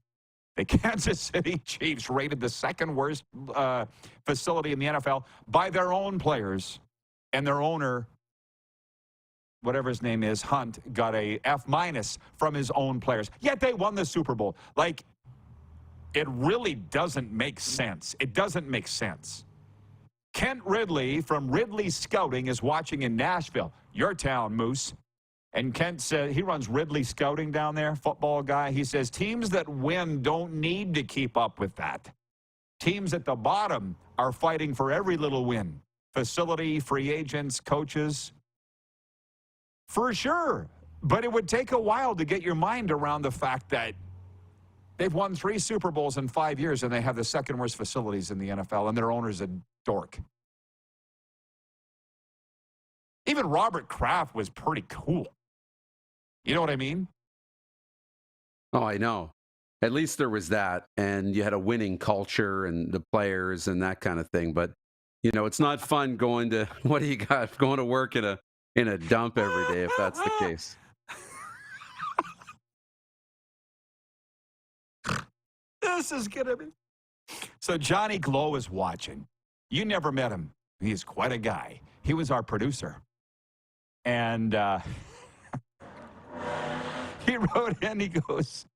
The Kansas City Chiefs rated the second worst facility in the NFL by their own players. And their owner, whatever his name is, Hunt, got a F- from his own players. Yet they won the Super Bowl. Like, it really doesn't make sense. It doesn't make sense. Kent Ridley from Ridley Scouting is watching in Nashville, your town, Moose. And Kent said, he runs Ridley Scouting down there, football guy. He says, teams that win don't need to keep up with that. Teams at the bottom are fighting for every little win. Facility, free agents, coaches. For sure. But it would take a while to get your mind around the fact that they've won 3 Super Bowls in 5 years, and they have the second worst facilities in the NFL, and their owner's a dork. Even Robert Kraft was pretty cool. You know what I mean? Oh, I know. At least there was that, and you had a winning culture and the players and that kind of thing. But, you know, it's not fun going to, what do you got, going to work in a dump every day if that's the case. This is going to be... So Johnny Glow is watching. You never met him. He's quite a guy. He was our producer. And he wrote in, he goes,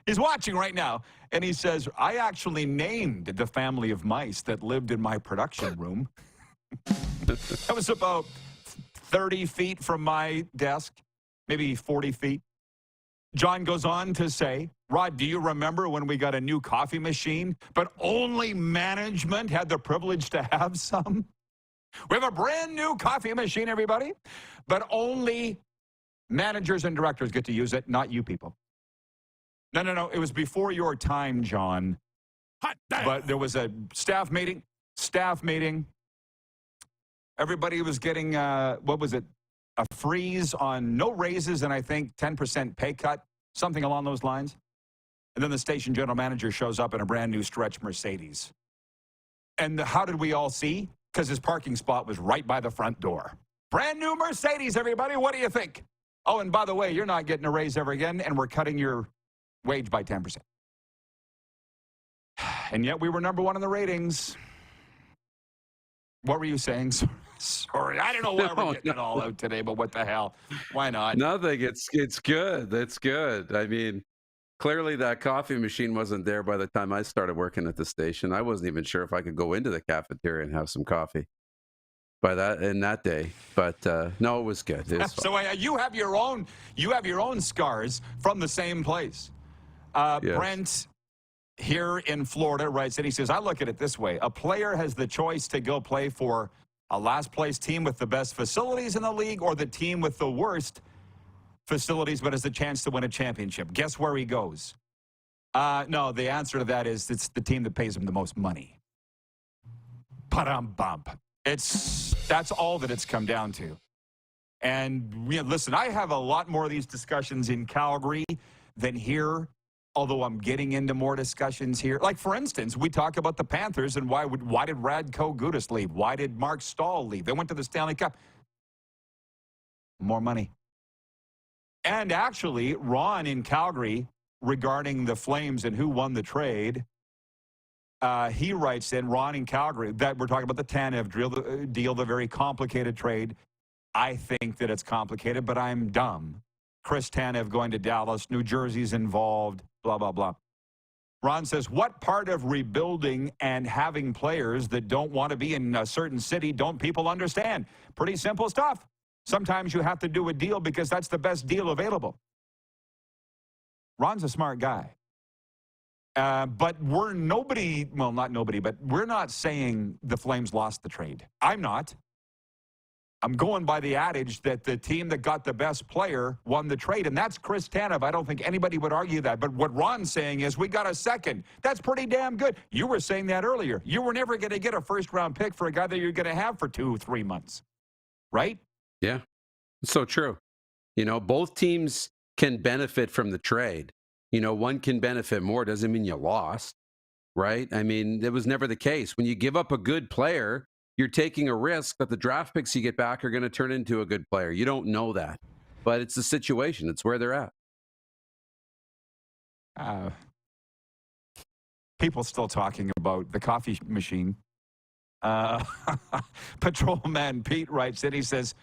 he's watching right now, and he says, I actually named the family of mice that lived in my production room. That was about 30 feet from my desk, maybe 40 feet. John goes on to say, Rod, do you remember when we got a new coffee machine, but only management had the privilege to have some? We have a brand new coffee machine, everybody, but only managers and directors get to use it, not you people. No. It was before your time, John. Hot damn. But there was a staff meeting. Everybody was getting, what was it? A freeze on no raises and I think 10% pay cut, something along those lines. And then the station general manager shows up in a brand new stretch Mercedes. And how did we all see? Because his parking spot was right by the front door. Brand new Mercedes, everybody. What do you think? Oh, and by the way, you're not getting a raise ever again, and we're cutting your wage by 10%. And yet we were number 1 in the ratings. What were you saying? Sorry, I don't know why we're getting it all out today, but what the hell? Why not? Nothing. It's good. It's good. I mean, clearly that coffee machine wasn't there by the time I started working at the station. I wasn't even sure if I could go into the cafeteria and have some coffee in that day. But no, it was good. It was so you have your own scars from the same place. Yes. Brent here in Florida writes, and he says, I look at it this way. A player has the choice to go play for a last-place team with the best facilities in the league or the team with the worst facilities but has the chance to win a championship. Guess where he goes? No, the answer to that is it's the team that pays him the most money. Ba-dum-bump. That's all that it's come down to. And listen, I have a lot more of these discussions in Calgary than here, although I'm getting into more discussions here. Like, for instance, we talk about the Panthers and why did Radko Gudas leave? Why did Mark Stahl leave? They went to the Stanley Cup. More money. And actually, Ron in Calgary, regarding the Flames and who won the trade, he writes in, Ron in Calgary, that we're talking about the Tanev deal, the very complicated trade. I think that it's complicated, but I'm dumb. Chris Tanev going to Dallas, New Jersey's involved, blah, blah, blah. Ron says, what part of rebuilding and having players that don't want to be in a certain city don't people understand? Pretty simple stuff. Sometimes you have to do a deal because that's the best deal available. Ron's a smart guy. But we're not saying the Flames lost the trade. I'm not. I'm going by the adage that the team that got the best player won the trade, and that's Chris Tanev. I don't think anybody would argue that. But what Ron's saying is we got a second. That's pretty damn good. You were saying that earlier. You were never going to get a first-round pick for a guy that you're going to have for 2-3 months, right? Yeah, it's so true. You know, both teams can benefit from the trade. You know, one can benefit more. Doesn't mean you lost, right? I mean, it was never the case. When you give up a good player, you're taking a risk that the draft picks you get back are going to turn into a good player. You don't know that, but it's the situation. It's where they're at. People still talking about the coffee machine. Patrolman Pete writes in, he says,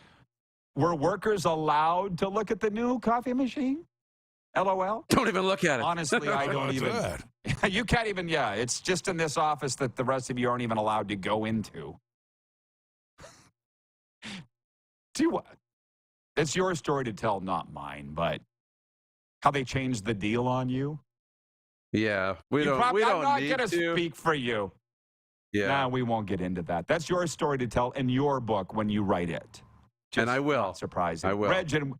were workers allowed to look at the new coffee machine? LOL. Don't even look at it. Honestly, I don't even. You can't even, it's just in this office that the rest of you aren't even allowed to go into. Do what? It's your story to tell, not mine, but how they changed the deal on you. Yeah, we don't I'm not need going to to speak for you. Yeah. Nah, we won't get into that. That's your story to tell in your book when you write it. And I will. Not surprising. I will. Reg and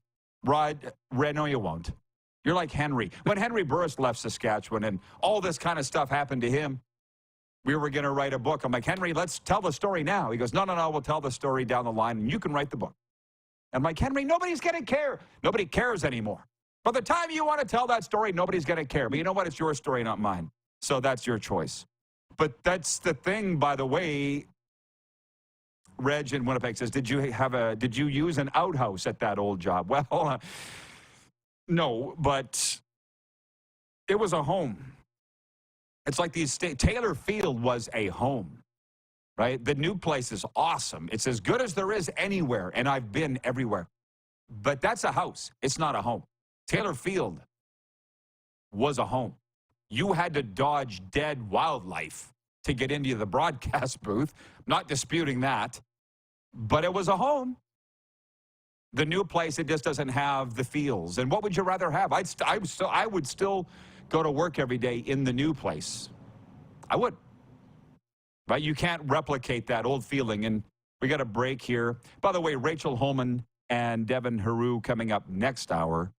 Rod, no, you won't. You're like Henry. When Henry Burris left Saskatchewan and all this kind of stuff happened to him, we were going to write a book. I'm like, Henry, let's tell the story now. He goes, no, we'll tell the story down the line, and you can write the book. I'm like, Henry, nobody's going to care. Nobody cares anymore. By the time you want to tell that story, nobody's going to care. But you know what? It's your story, not mine. So that's your choice. But that's the thing, by the way. Reg in Winnipeg says, did you use an outhouse at that old job? Well, no, but it was a home. It's like Taylor Field was a home, right? The new place is awesome. It's as good as there is anywhere, and I've been everywhere. But that's a house. It's not a home. Taylor Field was a home. You had to dodge dead wildlife to get into the broadcast booth. Not disputing that, but it was a home. The new place, it just doesn't have the feels. And what would you rather have? I would still go to work every day in the new place. I would. Right? You can't replicate that old feeling. And we got a break here. By the way, Rachel Holman and Devin Heroux coming up next hour.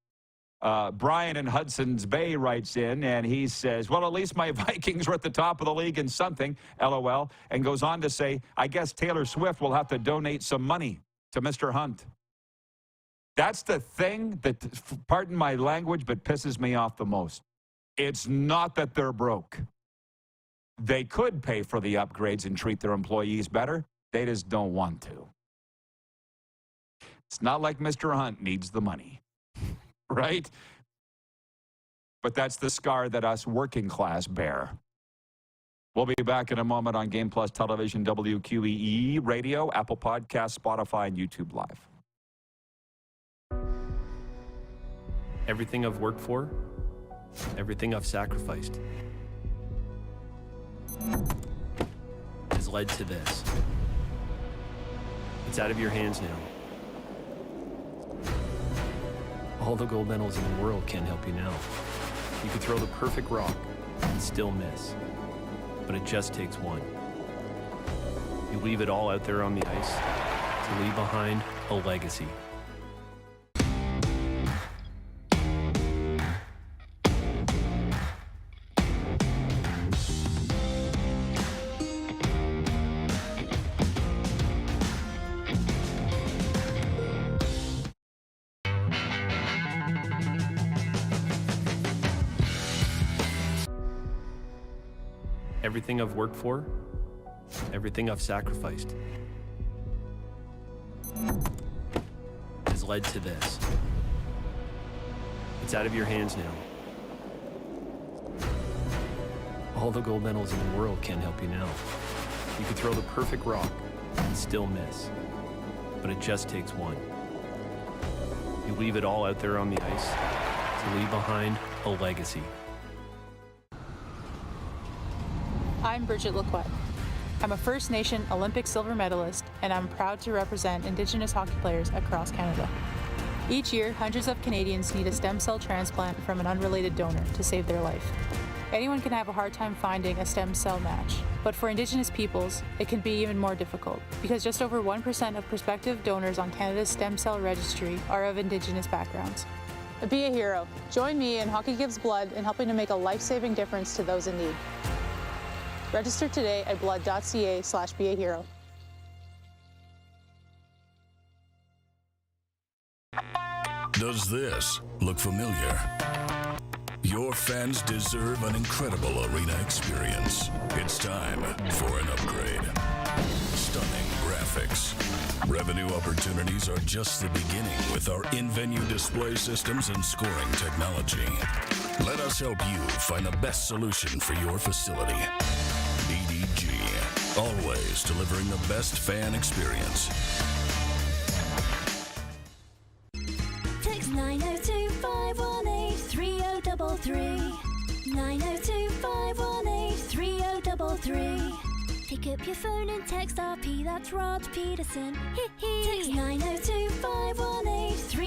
Brian in Hudson's Bay writes in, and he says, well, at least my Vikings were at the top of the league in something, LOL, and goes on to say, I guess Taylor Swift will have to donate some money to Mr. Hunt. That's the thing that, pardon my language, but pisses me off the most. It's not that they're broke. They could pay for the upgrades and treat their employees better. They just don't want to. It's not like Mr. Hunt needs the money. Right? But that's the scar that us working class bear. We'll be back in a moment on Game Plus Television, WQEE Radio, Apple Podcasts, Spotify, and YouTube Live. Everything I've worked for, everything I've sacrificed, has led to this. It's out of your hands now. All the gold medals in the world can't help you now. You could throw the perfect rock and still miss, but it just takes one. You leave it all out there on the ice to leave behind a legacy. Everything I've worked for, everything I've sacrificed, has led to this. It's out of your hands now. All the gold medals in the world can't help you now. You could throw the perfect rock and still miss, but it just takes one. You leave it all out there on the ice to leave behind a legacy. I'm Bridget Lacquette. I'm a First Nation Olympic silver medalist, and I'm proud to represent Indigenous hockey players across Canada. Each year, hundreds of Canadians need a stem cell transplant from an unrelated donor to save their life. Anyone can have a hard time finding a stem cell match, but for Indigenous peoples, it can be even more difficult, because just over 1% of prospective donors on Canada's stem cell registry are of Indigenous backgrounds. Be a hero. Join me in Hockey Gives Blood in helping to make a life-saving difference to those in need. Register today at blood.ca/beahero. Does this look familiar? Your fans deserve an incredible arena experience. It's time for an upgrade. Stunning graphics. Revenue opportunities are just the beginning with our in-venue display systems and scoring technology. Let us help you find the best solution for your facility. EDG, always delivering the best fan experience. Text 902-518-3033. 902-518-3033. Pick up your phone and text RP, that's Rod Pedersen. Text 902-518-3033.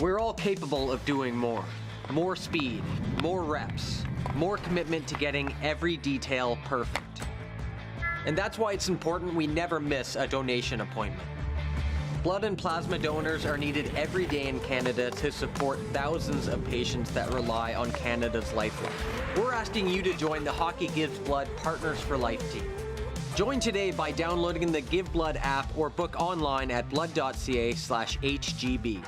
We're all capable of doing more. More speed, more reps, more commitment to getting every detail perfect. And that's why it's important we never miss a donation appointment. Blood and plasma donors are needed every day in Canada to support thousands of patients that rely on Canada's lifeline. We're asking you to join the Hockey Gives Blood Partners for Life team. Join today by downloading the Give Blood app or book online at blood.ca/HGB.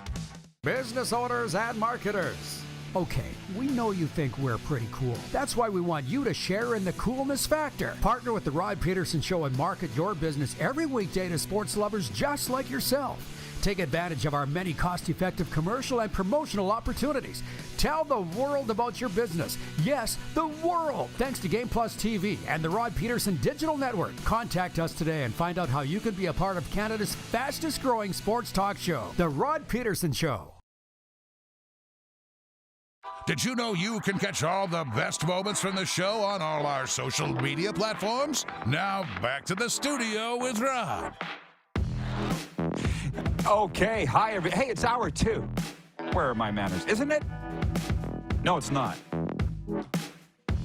Business owners and marketers. Okay, we know you think we're pretty cool. That's why we want you to share in the coolness factor. Partner with The Rod Pedersen Show and market your business every weekday to sports lovers just like yourself. Take advantage of our many cost-effective commercial and promotional opportunities. Tell the world about your business. Yes, the world. Thanks to Game Plus TV and the Rod Pedersen Digital Network. Contact us today and find out how you can be a part of Canada's fastest-growing sports talk show, The Rod Pedersen Show. Did you know you can catch all the best moments from the show on all our social media platforms? Now, back to the studio with Rod. Okay, hi, hey, it's hour 2. Where are my manners? Isn't it? No, it's not.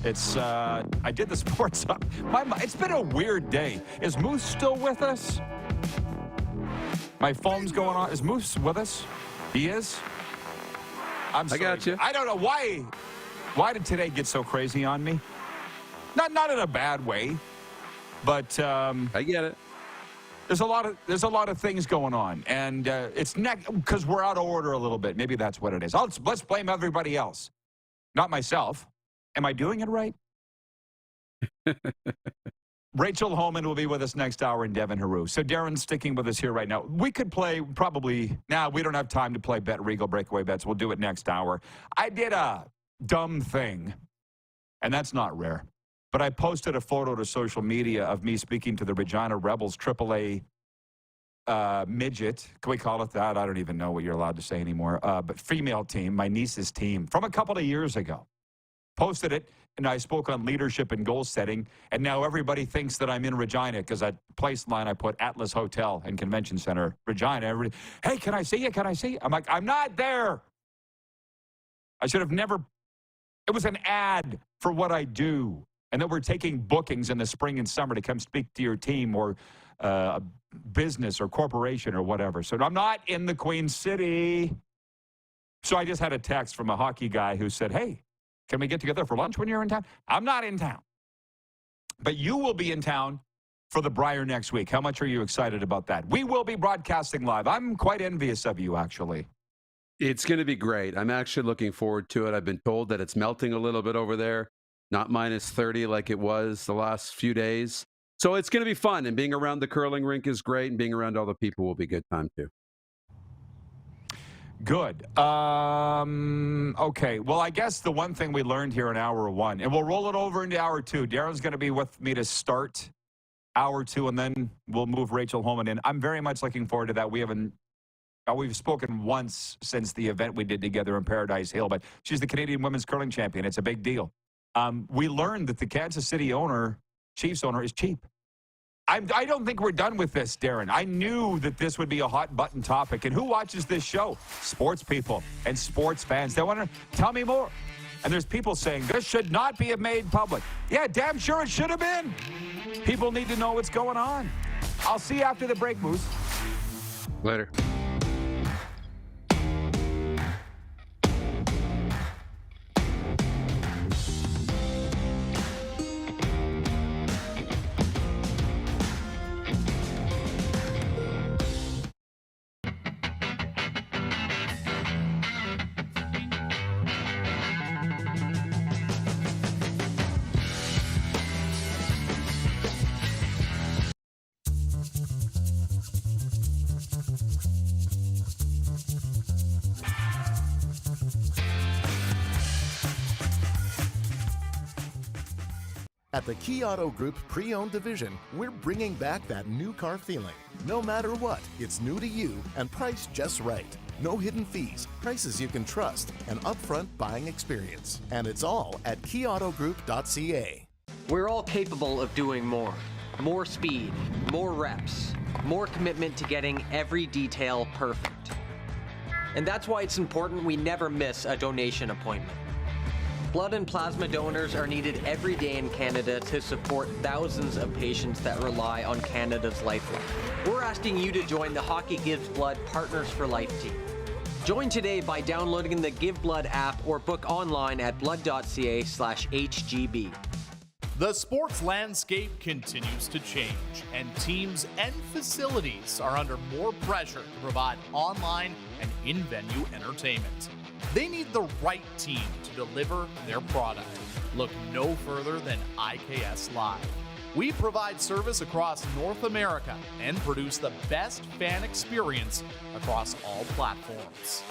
It's, I did the sports up. It's been a weird day. Is Moose still with us? My phone's going on. Is Moose with us? He is? I'm sorry. I got you. I don't know why. Why did today get so crazy on me? Not in a bad way, but I get it. There's a lot of things going on, and it's because we're out of order a little bit. Maybe that's what it is. Let's blame everybody else, not myself. Am I doing it right? Rachel Holman will be with us next hour and Devin Heroux. So Darren's sticking with us here right now. We could play probably, we don't have time to play Bet Regal Breakaway Bets. We'll do it next hour. I did a dumb thing, and that's not rare. But I posted a photo to social media of me speaking to the Regina Rebels AAA midget. Can we call it that? I don't even know what you're allowed to say anymore. But female team, my niece's team, from a couple of years ago. Posted it, and I spoke on leadership and goal setting, and now everybody thinks that I'm in Regina because at place line I put Atlas Hotel and Convention Center, Regina. Everybody, hey, can I see you? Can I see you? I'm like, I'm not there. I should have never. It was an ad for what I do. And then we're taking bookings in the spring and summer to come speak to your team or a business or corporation or whatever. So I'm not in the Queen City. So I just had a text from a hockey guy who said, hey, can we get together for lunch when you're in town? I'm not in town. But you will be in town for the Brier next week. How much are you excited about that? We will be broadcasting live. I'm quite envious of you, actually. It's going to be great. I'm actually looking forward to it. I've been told that it's melting a little bit over there. Not minus 30 like it was the last few days. So it's going to be fun, and being around the curling rink is great, and being around all the people will be a good time too. Good. Okay. Well, I guess the one thing we learned here in hour 1, and we'll roll it over into hour 2. Darren's going to be with me to start hour 2, and then we'll move Rachel Holman in. I'm very much looking forward to that. We've spoken once since the event we did together in Paradise Hill, but she's the Canadian Women's Curling Champion. It's a big deal. We learned that the Kansas City Chiefs owner is cheap. I don't think we're done with this, Darren. I knew that this would be a hot button topic. And who watches this show? Sports people and sports fans. They want to tell me more. And there's people saying this should not be made public. Yeah, damn sure it should have been. People need to know what's going on. I'll see you after the break, Moose. Later. At the Key Auto Group Pre-Owned Division, we're bringing back that new car feeling. No matter what, it's new to you and priced just right. No hidden fees, prices you can trust, an upfront buying experience. And it's all at keyautogroup.ca. We're all capable of doing more. More speed, more reps, more commitment to getting every detail perfect. And that's why it's important we never miss a donation appointment. Blood and plasma donors are needed every day in Canada to support thousands of patients that rely on Canada's lifeline. We're asking you to join the Hockey Gives Blood Partners for Life team. Join today by downloading the Give Blood app or book online at blood.ca/HGB. The sports landscape continues to change, and teams and facilities are under more pressure to provide online and in-venue entertainment. They need the right team to deliver their product. Look no further than IKS Live. We provide service across North America and produce the best fan experience across all platforms.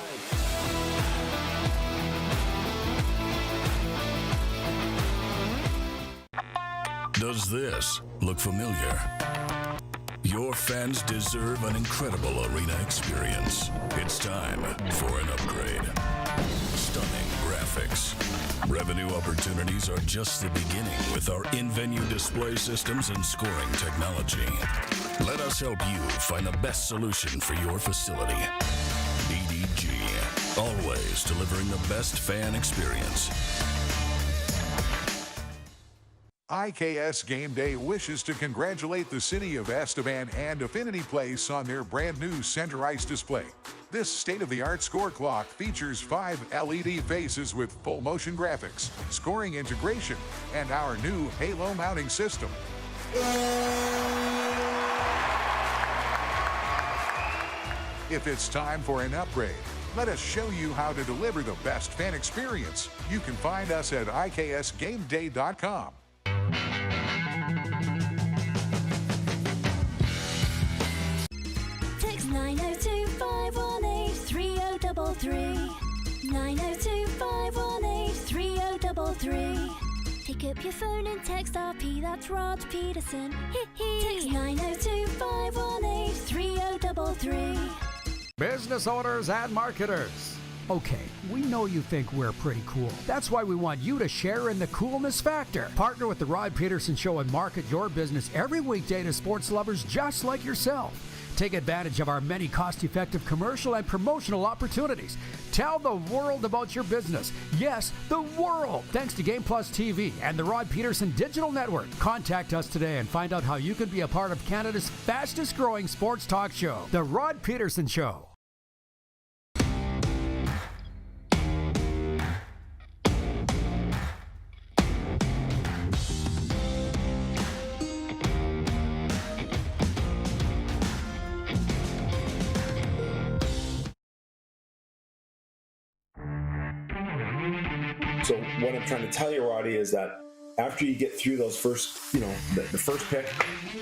Does this look familiar? Your fans deserve an incredible arena experience. It's time for an upgrade. Stunning graphics. Revenue opportunities are just the beginning with our in-venue display systems and scoring technology. Let us help you find the best solution for your facility. EDG, always delivering the best fan experience. IKS Game Day wishes to congratulate the city of Estevan and Affinity Place on their brand new center ice display. This state-of-the-art score clock features 5 LED faces with full motion graphics, scoring integration, and our new halo mounting system. If it's time for an upgrade, let us show you how to deliver the best fan experience. You can find us at iksgameday.com. Text 902-518-3033. 902-518-3033. Pick up your phone and text RP, that's Rod Pedersen. Text 902-518-3033. Business owners and marketers. Okay, we know you think we're pretty cool. That's why we want you to share in the coolness factor. Partner with The Rod Pedersen Show and market your business every weekday to sports lovers just like yourself. Take advantage of our many cost-effective commercial and promotional opportunities. Tell the world about your business. Yes, the world. Thanks to Game Plus TV and the Rod Pedersen Digital Network. Contact us today and find out how you can be a part of Canada's fastest-growing sports talk show, The Rod Pedersen Show. So what I'm trying to tell you, Roddy, is that after you get through those first, the first pick,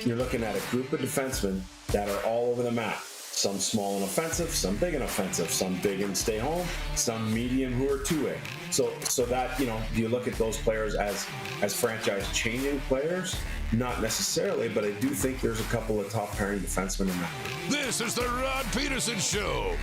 you're looking at a group of defensemen that are all over the map. Some small and offensive, some big and offensive, some big and stay home, some medium who are two-way. So that, do you look at those players as franchise-changing players? Not necessarily, but I do think there's a couple of top-pairing defensemen in that. This is the Rod Pedersen Show.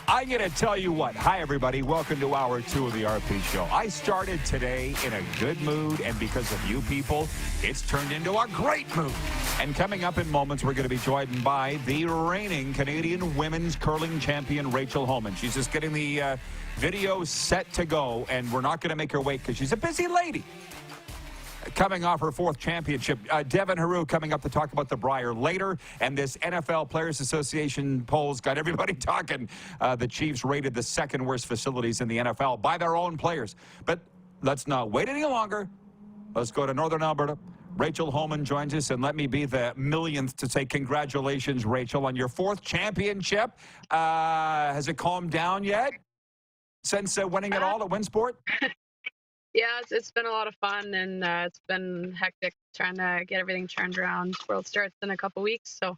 I'm going to tell you what. Hi, everybody. Welcome to Hour 2 of the RP Show. I started today in a good mood, and because of you people, it's turned into a great mood. And coming up in moments, we're going to be joined by the reigning Canadian women's curling champion, Rachel Homan. She's just getting the video set to go, and we're not going to make her wait because she's a busy lady. Coming off her 4th championship. Devin Heroux coming up to talk about the Brier later. And this NFL Players Association polls got everybody talking. The Chiefs rated the 2nd worst facilities in the NFL by their own players. But let's not wait any longer. Let's go to Northern Alberta. Rachel Homan joins us, and let me be the millionth to say congratulations, Rachel, on your 4th championship. Has it calmed down yet since winning it all at Winsport? Yeah, it's been a lot of fun, and it's been hectic trying to get everything turned around. World starts in a couple weeks, so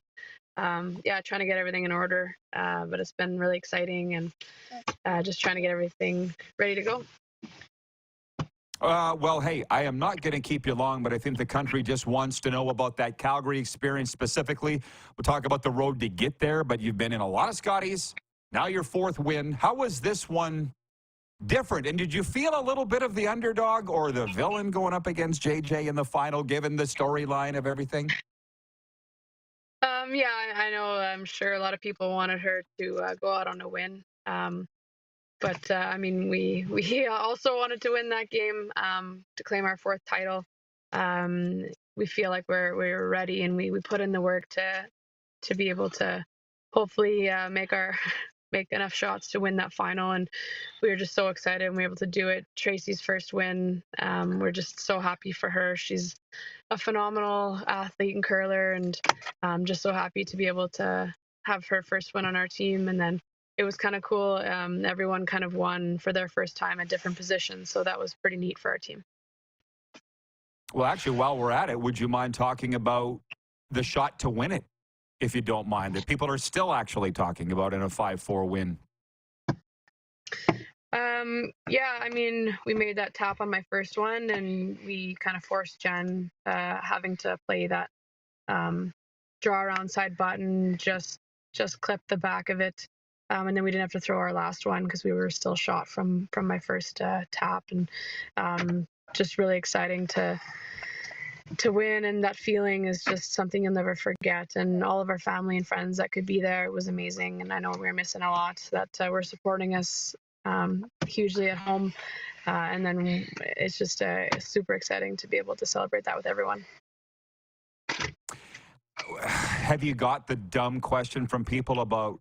trying to get everything in order. But it's been really exciting, and just trying to get everything ready to go. Well, hey, I am not going to keep you long, but I think the country just wants to know about that Calgary experience specifically. We'll talk about the road to get there, but you've been in a lot of Scotties. Now your 4th win. How was this one different? And did you feel a little bit of the underdog or the villain going up against JJ in the final, given the storyline of everything? Yeah, I know. I'm sure a lot of people wanted her to go out on a win. But I mean, we also wanted to win that game to claim our 4th title. We feel like we're ready, and we put in the work to be able to hopefully make enough shots to win that final. And we were just so excited, and we were able to do it. Tracy's first win. We're just so happy for her. She's a phenomenal athlete and curler, and I'm just so happy to be able to have her first win on our team. And then it was kind of cool. Everyone kind of won for their first time at different positions, so that was pretty neat for our team. Well, actually, while we're at it, would you mind talking about the shot to win it, if you don't mind, that people are still actually talking about in a 5-4 win? Yeah, I mean, we made that tap on my first one, and we kind of forced Jen having to play that draw around side button, just clip the back of it. And then we didn't have to throw our last one because we were still shot from my first tap. And just really exciting to win, and that feeling is just something you'll never forget. And all of our family and friends that could be there, it was amazing. And I know we were missing a lot that were supporting us hugely at home. And then it's just super exciting to be able to celebrate that with everyone. Have you got the dumb question from people about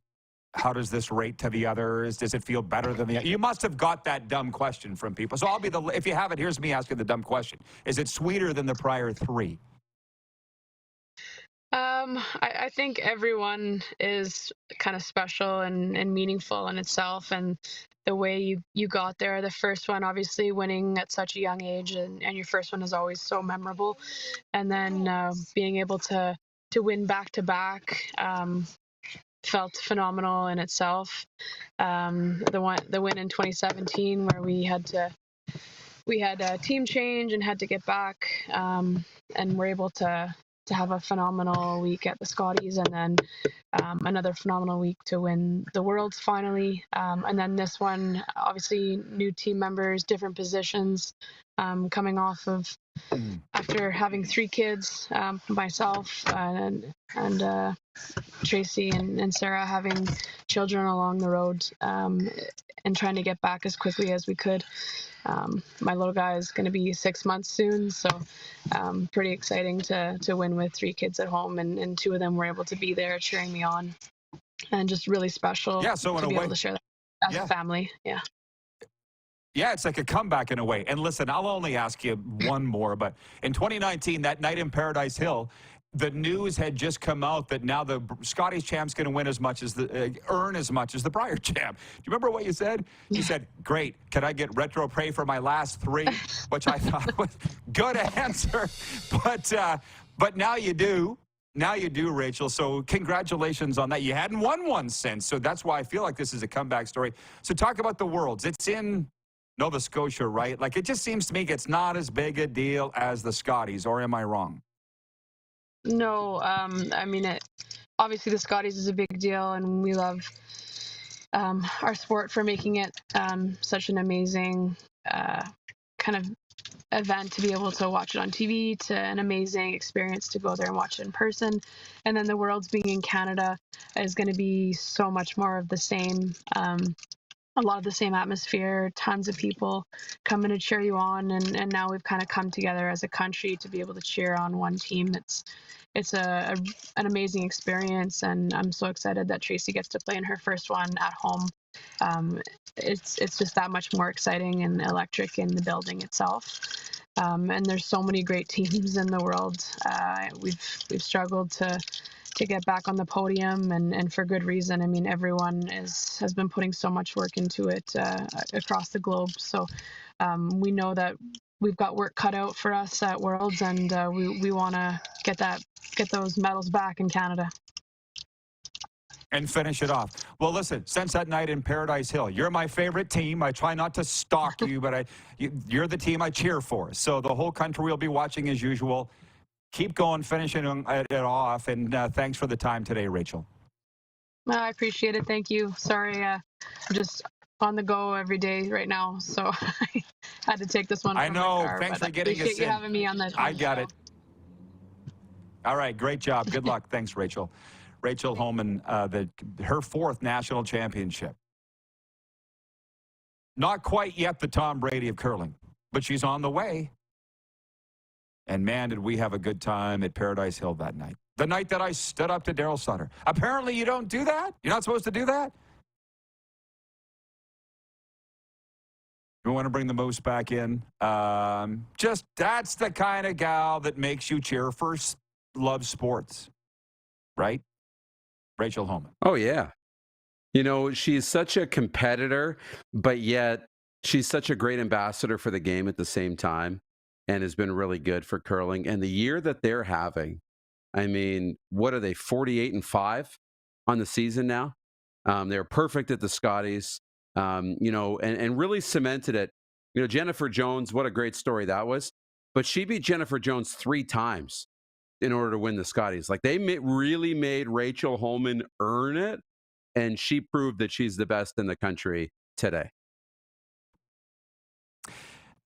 how does this rate to the others? Does it feel better than the other? You must have got that dumb question from people. So if you have it, here's me asking the dumb question. Is it sweeter than the prior 3? I think everyone is kind of special and meaningful in itself, and the way you got there. The first one, obviously winning at such a young age, and your first one is always so memorable. And then being able to win back-to-back felt phenomenal in itself. The win in 2017 where we had a team change and had to get back, and we're able to have a phenomenal week at the Scotties, and then another phenomenal week to win the Worlds finally. And then this one, obviously new team members, different positions, coming off of after having 3 kids, myself and Tracy and Sarah having children along the road, and trying to get back as quickly as we could. My little guy is going to be 6 months soon, so pretty exciting to win with 3 kids at home, and 2 of them were able to be there cheering me on, and just really special to be able to share that as a family. Yeah, it's like a comeback in a way. And listen, I'll only ask you one more, but in 2019, that night in Paradise Hill, the news had just come out that now the Scotties champ's going to win as much as earn as much as the prior champ. Do you remember what you said? You said, "Great, can I get retro pay for my last 3?" Which I thought was good answer, but now you do. Now you do, Rachel. So congratulations on that. You hadn't won one since, so that's why I feel like this is a comeback story. So talk about the Worlds. It's in Nova Scotia, right? Like, it just seems to me it's not as big a deal as the Scotties, or am I wrong? No, I mean, obviously the Scotties is a big deal, and we love our sport for making it such an amazing kind of event to be able to watch it on TV, to an amazing experience to go there and watch it in person. And then the Worlds being in Canada is going to be so much more of the same. A lot of the same atmosphere, tons of people coming to cheer you on, and now we've kind of come together as a country to be able to cheer on one team. It's an amazing experience, and I'm so excited that Tracy gets to play in her first one at home. It's just that much more exciting and electric in the building itself. And there's so many great teams in the world. We've struggled to get back on the podium, and for good reason. I mean, everyone has been putting so much work into it across the globe. So we know that we've got work cut out for us at Worlds, and we want to get those medals back in Canada. And finish it off. Well, listen, since that night in Paradise Hill, you're my favorite team. I try not to stalk you, but you're the team I cheer for. So the whole country will be watching as usual. Keep going, finishing it off, and thanks for the time today, Rachel. I appreciate it. Thank you. Sorry, I'm just on the go every day right now, so I had to take this one. I know. Car, thanks for getting us in. Appreciate you having me on the I got it. All right, great job. Good luck. Thanks, Rachel. Rachel Homan, her 4th national championship. Not quite yet the Tom Brady of curling, but she's on the way. And man, did we have a good time at Paradise Hill that night. The night that I stood up to Daryl Sutter. Apparently you don't do that? You're not supposed to do that? We want to bring the Moose back in. That's the kind of gal that makes you cheer for love sports. Right? Rachel Homan. Oh, yeah. You know, she's such a competitor, but yet she's such a great ambassador for the game at the same time and has been really good for curling. And the year that they're having, I mean, what are they, 48-5 on the season now? They're perfect at the Scotties, you know, and really cemented it. You know, Jennifer Jones, what a great story that was. But she beat Jennifer Jones 3 times in order to win the Scotties. Like, they really made Rachel Homan earn it. And she proved that she's the best in the country today.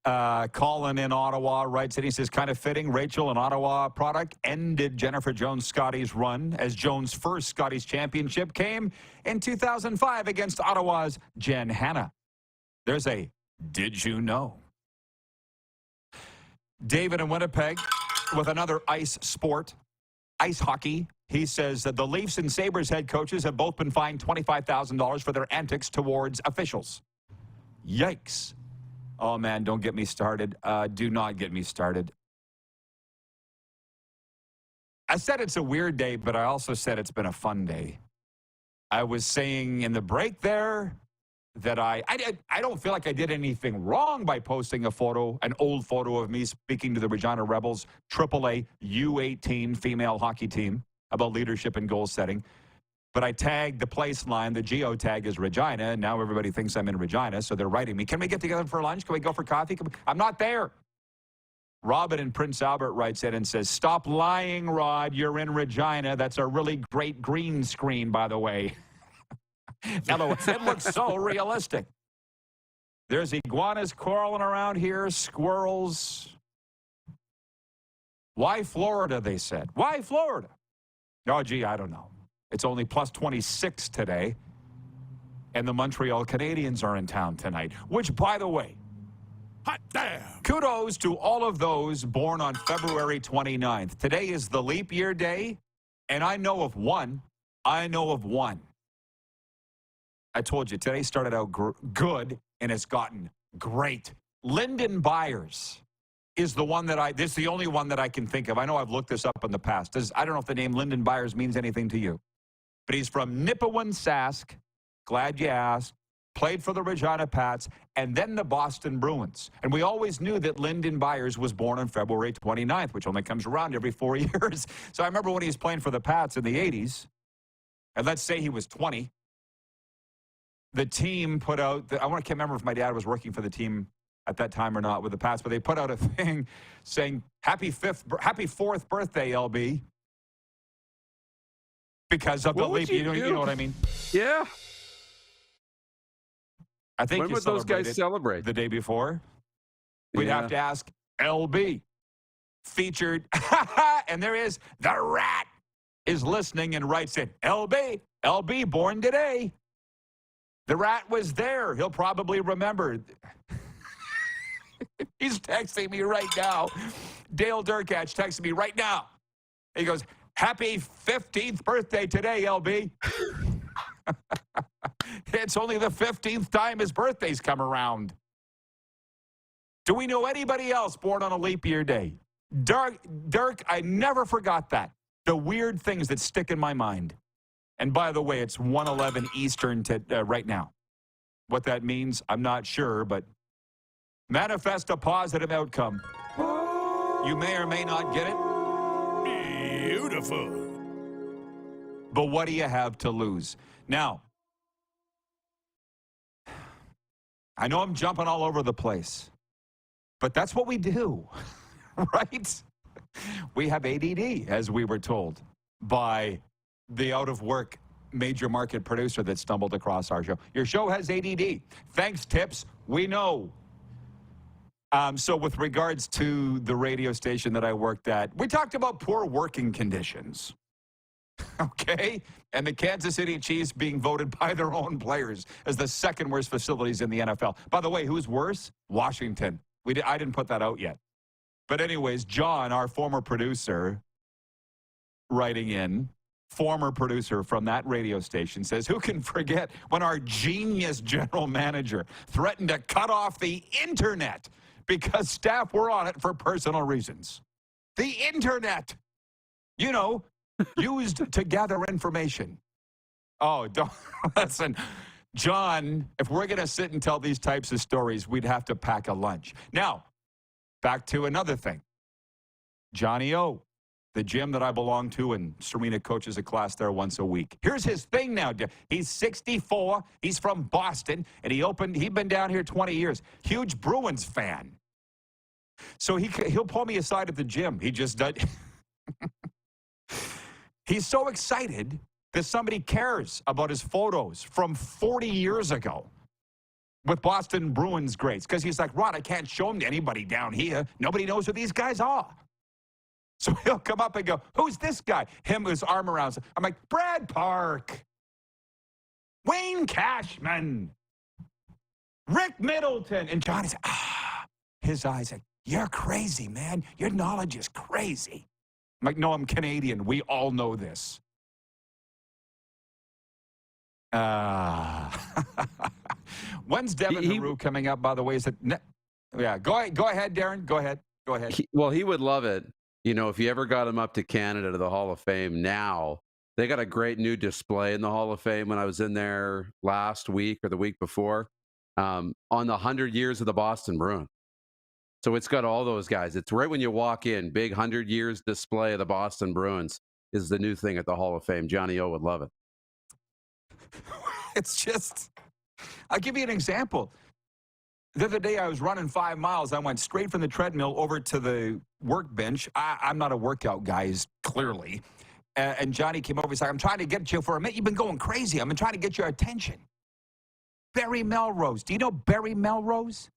Colin in Ottawa writes in, he says, kind of fitting, Rachel, an Ottawa product, ended Jennifer Jones' Scotties run as Jones' first Scotties championship came in 2005 against Ottawa's Jen Hanna. There's a did you know? David in Winnipeg with another ice sport, ice hockey. He says that the Leafs and Sabres head coaches have both been fined $25,000 for their antics towards officials. Yikes. Oh, man, don't get me started. Do not get me started. I said it's a weird day, but I also said it's been a fun day. I was saying in the break there that I don't feel like I did anything wrong by posting a photo, an old photo of me speaking to the Regina Rebels AAA U18 female hockey team about leadership and goal setting. But I tagged the place line. The geotag is Regina, and now everybody thinks I'm in Regina, so they're writing me. Can we get together for lunch? Can we go for coffee? I'm not there. Robin in Prince Albert writes in and says, stop lying, Rod. You're in Regina. That's a really great green screen, by the way. It looks so realistic. There's iguanas crawling around here, squirrels. Why Florida, they said. Why Florida? Oh, gee, I don't know. It's only plus 26 today, and the Montreal Canadiens are in town tonight, which, by the way, hot damn. Kudos to all of those born on February 29th. Today is the leap year day, and I know of one. I told you, today started out good, and it's gotten great. Lyndon Byers is the one this is the only one that I can think of. I know I've looked this up in the past. I don't know if the name Lyndon Byers means anything to you. But he's from Nipawin Sask. Glad you asked. Played for the Regina Pats and then the Boston Bruins. And we always knew that Lyndon Byers was born on February 29th, which only comes around every 4 years. So I remember when he was playing for the Pats in the 80s, and let's say he was 20, the team put out, I can't remember if my dad was working for the team at that time or not with the Pats, but they put out a thing saying, happy 4th birthday, LB. Because of the leap, you know what I mean? Yeah. I think when would those guys celebrate? The day before. We'd have to ask LB. Featured, and there is the Rat is listening and writes in, LB born today. The Rat was there. He'll probably remember. He's texting me right now. Dale Durkach texting me right now. He goes, happy 15th birthday today, LB. It's only the 15th time his birthday's come around. Do we know anybody else born on a leap year day? Dirk, I never forgot that. The weird things that stick in my mind. And by the way, it's 1:11 Eastern right now. What that means, I'm not sure, but manifest a positive outcome. You may or may not get it. Beautiful. But what do you have to lose? Now, I know I'm jumping all over the place, but that's what we do, right? We have ADD, as we were told by the out-of-work major market producer that stumbled across our show. Your show has ADD. Thanks, Tips. We know. So with regards to the radio station that I worked at, we talked about poor working conditions. okay? And the Kansas City Chiefs being voted by their own players as the second worst facilities in the NFL. By the way, who's worse? Washington. I didn't put that out yet. But anyways, John, our former producer, writing in, former producer from that radio station, says, who can forget when our genius general manager threatened to cut off the internet because staff were on it for personal reasons? The internet, you know, used to gather information. Oh, don't listen. John, if we're going to sit and tell these types of stories, we'd have to pack a lunch. Now, back to another thing. Johnny O, the gym that I belong to, and Serena coaches a class there once a week. Here's his thing now. He's 64. He's from Boston, and he'd been down here 20 years. Huge Bruins fan. So he'll pull me aside at the gym. He just does. He's so excited that somebody cares about his photos from 40 years ago with Boston Bruins greats. Because he's like, Rod, I can't show them to anybody down here. Nobody knows who these guys are. So he'll come up and go, who's this guy? Him with his arm around. I'm like, Brad Park, Wayne Cashman, Rick Middleton. And Johnny's like, his eyes like, you're crazy, man. Your knowledge is crazy. I'm like, no, I'm Canadian. We all know this. When's Devin Heroux coming up, by the way? Is it yeah, go ahead, Darren. Go ahead. He would love it. You know, if you ever got him up to Canada to the Hall of Fame now, they got a great new display in the Hall of Fame when I was in there last week or the week before on the 100 years of the Boston Bruins. So it's got all those guys. It's right when you walk in, big 100 years display of the Boston Bruins is the new thing at the Hall of Fame. Johnny O would love it. It's just, I'll give you an example. The other day I was running 5 miles. I went straight from the treadmill over to the workbench. I'm not a workout guy, clearly. And Johnny came over. He's like, I'm trying to get you for a minute. You've been going crazy. I've been trying to get your attention. Barry Melrose. Do you know Barry Melrose?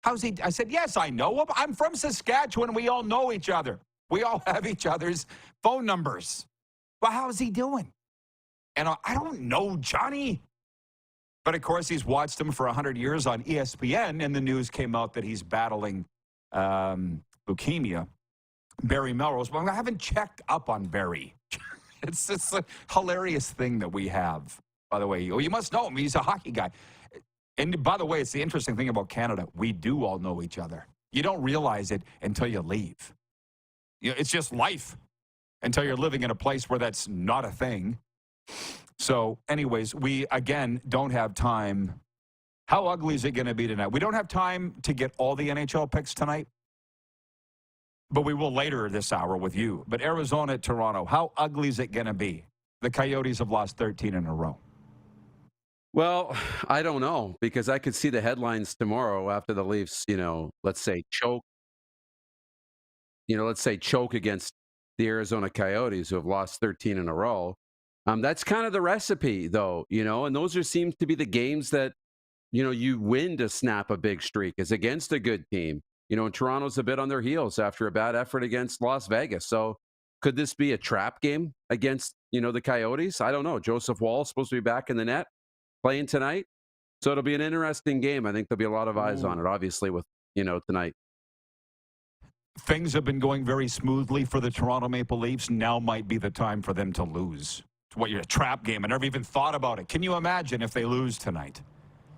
How's he? I said, yes, I know him. I'm from Saskatchewan. We all know each other. We all have each other's phone numbers. Well, how's he doing? And I don't know Johnny. But, of course, he's watched him for 100 years on ESPN, and the news came out that he's battling leukemia. Barry Melrose. Well, I haven't checked up on Barry. It's just a hilarious thing that we have, by the way. Oh, you must know him. He's a hockey guy. And, by the way, it's the interesting thing about Canada. We do all know each other. You don't realize it until you leave. You know, it's just life until you're living in a place where that's not a thing. So, anyways, we, again, don't have time. How ugly is it going to be tonight? We don't have time to get all the NHL picks tonight, but we will later this hour with you. But Arizona at Toronto, how ugly is it going to be? The Coyotes have lost 13 in a row. Well, I don't know, because I could see the headlines tomorrow after the Leafs, let's say choke against the Arizona Coyotes, who have lost 13 in a row. That's kind of the recipe, though, and those seem to be the games that, you win to snap a big streak is against a good team. And Toronto's a bit on their heels after a bad effort against Las Vegas. So could this be a trap game against, the Coyotes? I don't know. Joseph Wall's supposed to be back in the net playing tonight. So it'll be an interesting game. I think there'll be a lot of eyes on it, obviously, with, tonight. Things have been going very smoothly for the Toronto Maple Leafs. Now might be the time for them to lose. What, you're a trap game. I never even thought about it. Can you imagine if they lose tonight?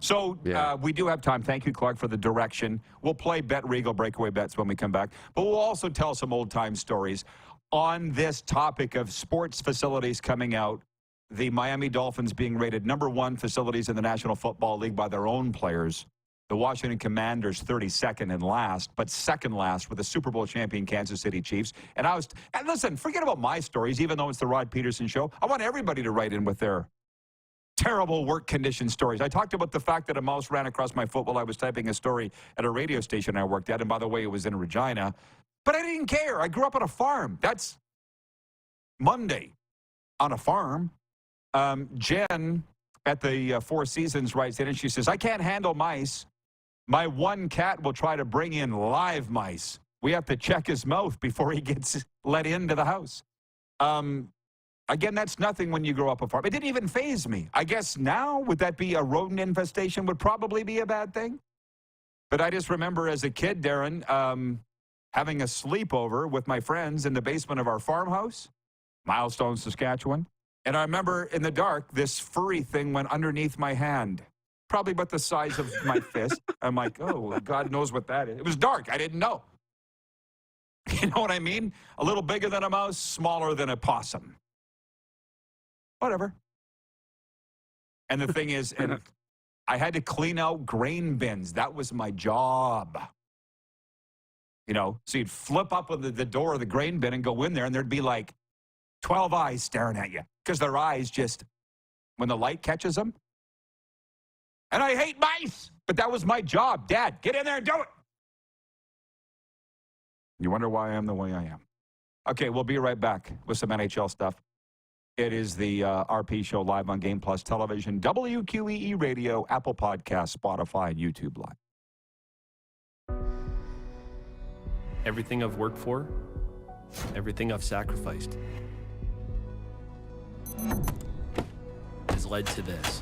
So we do have time. Thank you, Clark, for the direction. We'll play Bet Regal breakaway bets when we come back. But we'll also tell some old-time stories on this topic of sports facilities coming out. The Miami Dolphins being rated #1 facilities in the National Football League by their own players. The Washington Commanders 32nd and last, but second last with the Super Bowl champion Kansas City Chiefs. And listen, forget about my stories, even though it's the Rod Pedersen show. I want everybody to write in with their terrible work condition stories. I talked about the fact that a mouse ran across my foot while I was typing a story at a radio station I worked at. And by the way, it was in Regina. But I didn't care. I grew up on a farm. That's Monday on a farm. Jen at the Four Seasons writes in and she says, I can't handle mice. My one cat will try to bring in live mice. We have to check his mouth before he gets let into the house. Again, that's nothing when you grow up a farm. It didn't even faze me. I guess now, would that be a rodent infestation would probably be a bad thing? But I just remember as a kid, Darren, having a sleepover with my friends in the basement of our farmhouse, Milestone, Saskatchewan. And I remember in the dark, this furry thing went underneath my hand, probably about the size of my fist. I'm like, oh, God knows what that is. It was dark. I didn't know. You know what I mean? A little bigger than a mouse, smaller than a possum. Whatever. And the thing is, and I had to clean out grain bins. That was my job. You know, so you'd flip up with the door of the grain bin and go in there, and there'd be like 12 eyes staring at you because their eyes just, when the light catches them. And I hate mice, but that was my job. Dad, get in there and do it. You wonder why I am the way I am. Okay, we'll be right back with some NHL stuff. It is the RP Show live on Game Plus Television, WQEE Radio, Apple Podcasts, Spotify, and YouTube Live. Everything I've worked for, everything I've sacrificed, has led to this.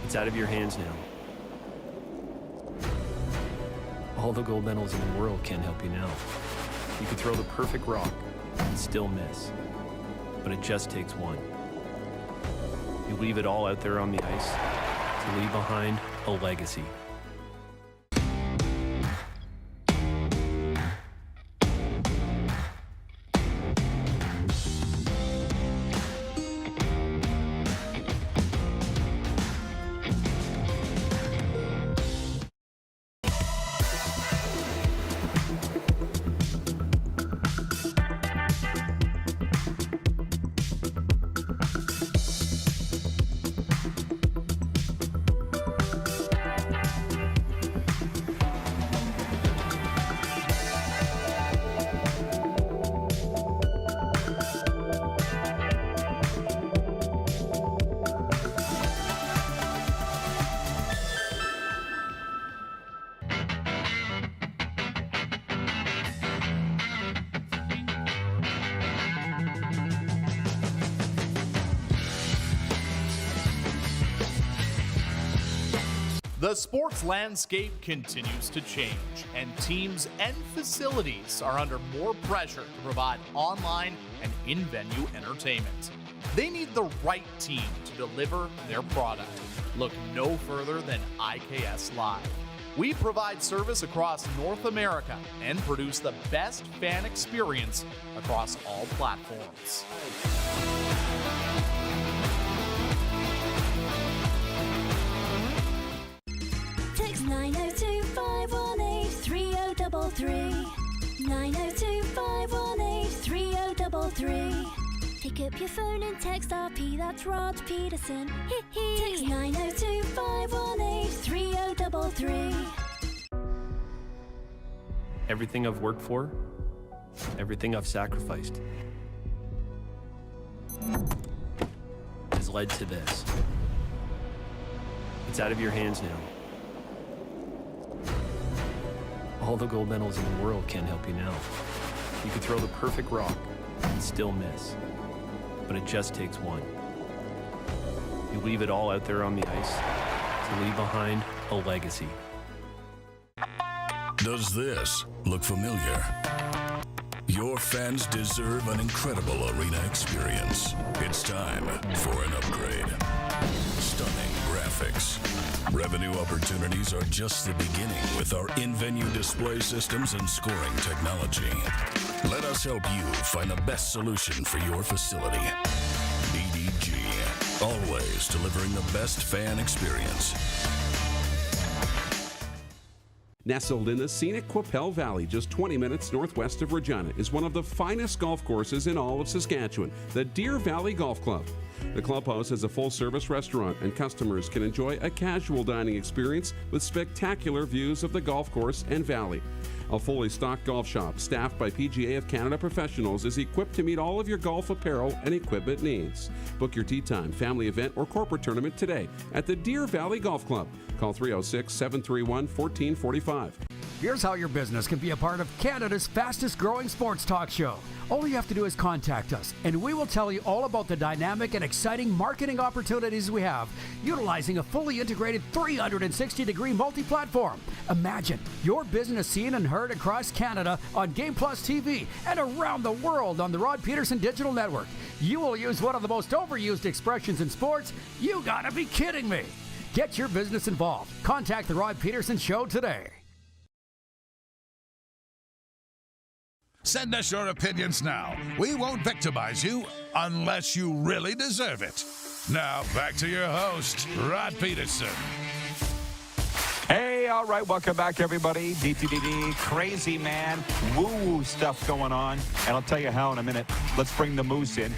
It's out of your hands now. All the gold medals in the world can't help you now. You can throw the perfect rock and still miss. But it just takes one. You leave it all out there on the ice to leave behind a legacy. The sports landscape continues to change, and teams and facilities are under more pressure to provide online and in-venue entertainment. They need the right team to deliver their product. Look no further than IKS Live. We provide service across North America and produce the best fan experience across all platforms. Text 902-518-3033. 902-518-3033. Pick up your phone and text RP, that's Rod Pedersen. Text 902-518-3033. Everything I've worked for, everything I've sacrificed, has led to this. It's out of your hands now. All the gold medals in the world can't help you now. You can throw the perfect rock and still miss. But it just takes one. You leave it all out there on the ice to leave behind a legacy. Does this look familiar? Your fans deserve an incredible arena experience. It's time for an upgrade. Stunning graphics. Revenue opportunities are just the beginning with our in-venue display systems and scoring technology. Let us help you find the best solution for your facility. BDG, always delivering the best fan experience. Nestled in the scenic Qu'Appelle Valley, just 20 minutes northwest of Regina, is one of the finest golf courses in all of Saskatchewan, the Deer Valley Golf Club. The clubhouse has a full-service restaurant, and customers can enjoy a casual dining experience with spectacular views of the golf course and valley. A fully stocked golf shop, staffed by PGA of Canada professionals, is equipped to meet all of your golf apparel and equipment needs. Book your tee time, family event, or corporate tournament today at the Deer Valley Golf Club. Call 306-731-1445. Here's how your business can be a part of Canada's fastest growing sports talk show. All you have to do is contact us, and we will tell you all about the dynamic and exciting marketing opportunities we have, utilizing a fully integrated 360-degree multi-platform. Imagine your business seen and heard across Canada on Game Plus TV and around the world on the Rod Pedersen Digital Network. You will use one of the most overused expressions in sports. You gotta be kidding me. Get your business involved. Contact the Rod Pedersen Show today. Send us your opinions now. We won't victimize you unless you really deserve it. Now, back to your host, Rod Pedersen. Hey, all right, welcome back, everybody. DTDD, crazy man, woo-woo stuff going on. And I'll tell you how in a minute. Let's bring the moose in.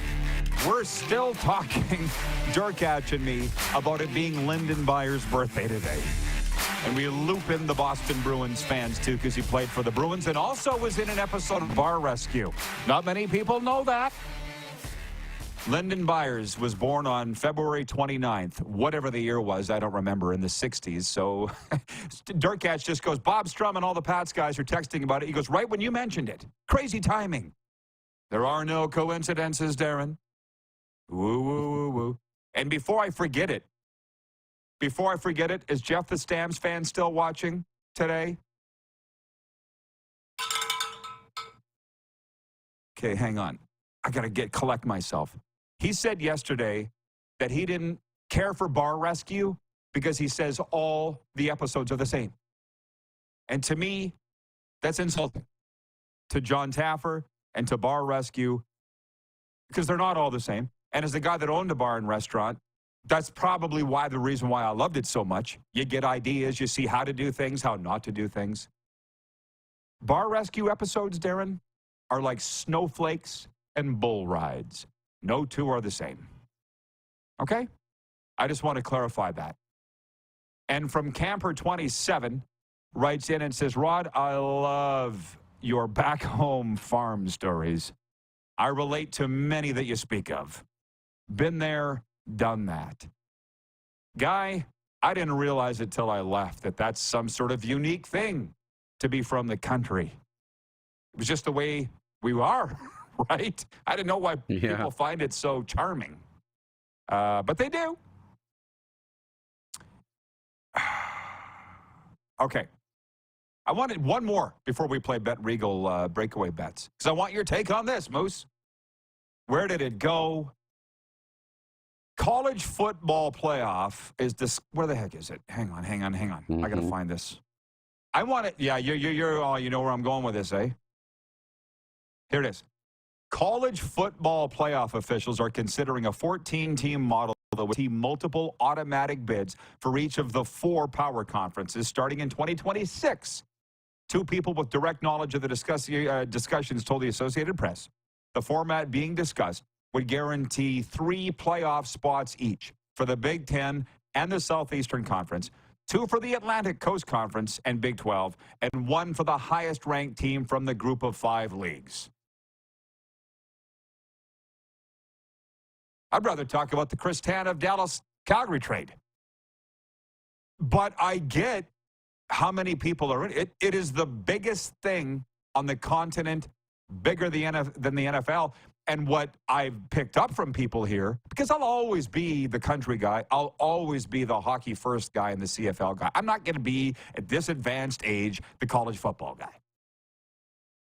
We're still talking, Durkach and me, about it being Lyndon Byers' birthday today. And we loop in the Boston Bruins fans, too, because he played for the Bruins and also was in an episode of Bar Rescue. Not many people know that. Lyndon Byers was born on February 29th, whatever the year was, I don't remember, in the 60s. So Durkach just goes, Bob Strum and all the Pats guys are texting about it. He goes, right when you mentioned it. Crazy timing. There are no coincidences, Darren. Woo, woo, woo, woo. And before I forget it, is Jeff the Stamps fan still watching today? Okay, hang on. I got to collect myself. He said yesterday that he didn't care for Bar Rescue because he says all the episodes are the same. And to me, that's insulting. To John Taffer and to Bar Rescue, because they're not all the same. And as the guy that owned a bar and restaurant, that's probably the reason why I loved it so much. You get ideas, you see how to do things, how not to do things. Bar Rescue episodes, Darren, are like snowflakes and bull rides. No two are the same. Okay? I just want to clarify that. And from Camper27 writes in and says, Rod, I love your back home farm stories. I relate to many that you speak of. Been there, done that. Guy, I didn't realize it till I left that that's some sort of unique thing to be from the country. It was just the way we are. Right? I didn't know why people find it so charming. But they do. Okay. I wanted one more before we play Bet Regal breakaway bets. Because I want your take on this, Moose. Where did it go? College football playoff is this. Where the heck is it? Hang on. I got to find this. I want it. Yeah, you know where I'm going with this, eh? Here it is. College football playoff officials are considering a 14-team model that would see multiple automatic bids for each of the 4 power conferences starting in 2026. 2 people with direct knowledge of the discussions told the Associated Press the format being discussed would guarantee 3 playoff spots each for the Big Ten and the Southeastern Conference, 2 for the Atlantic Coast Conference and Big 12, and 1 for the highest-ranked team from the group of 5 leagues. I'd rather talk about the Chris Tanev Dallas Calgary trade. But I get how many people are in it. It is the biggest thing on the continent, bigger than the NFL. And what I've picked up from people here, because I'll always be the country guy, I'll always be the hockey first guy and the CFL guy. I'm not going to be, at this advanced age, the college football guy.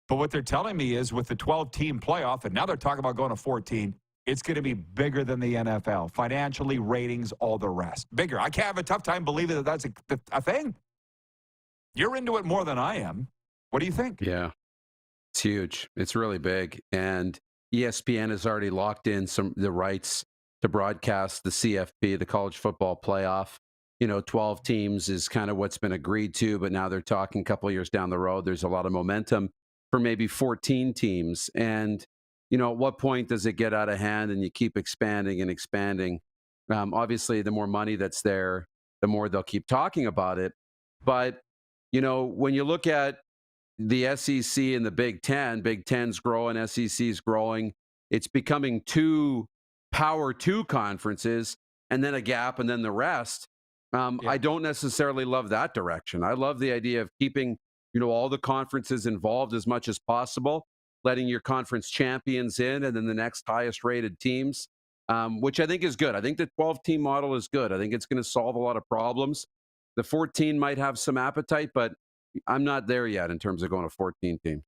But what they're telling me is with the 12-team playoff, and now they're talking about going to 14, it's going to be bigger than the NFL. Financially, ratings, all the rest. Bigger. I can't have a tough time believing that that's a thing. You're into it more than I am. What do you think? Yeah, it's huge. It's really big. And ESPN has already locked in the rights to broadcast the CFP, the college football playoff. 12 teams is kind of what's been agreed to, but now they're talking a couple of years down the road. There's a lot of momentum for maybe 14 teams. And at what point does it get out of hand and you keep expanding and expanding? Obviously, the more money that's there, the more they'll keep talking about it. But, when you look at the SEC and the Big Ten, Big Ten's growing, SEC's growing. It's becoming 2 Power 2 conferences and then a gap and then the rest. I don't necessarily love that direction. I love the idea of keeping all the conferences involved as much as possible, letting your conference champions in and then the next highest rated teams, which I think is good. I think the 12-team model is good. I think it's going to solve a lot of problems. The 14 might have some appetite, but I'm not there yet in terms of going to 14 team.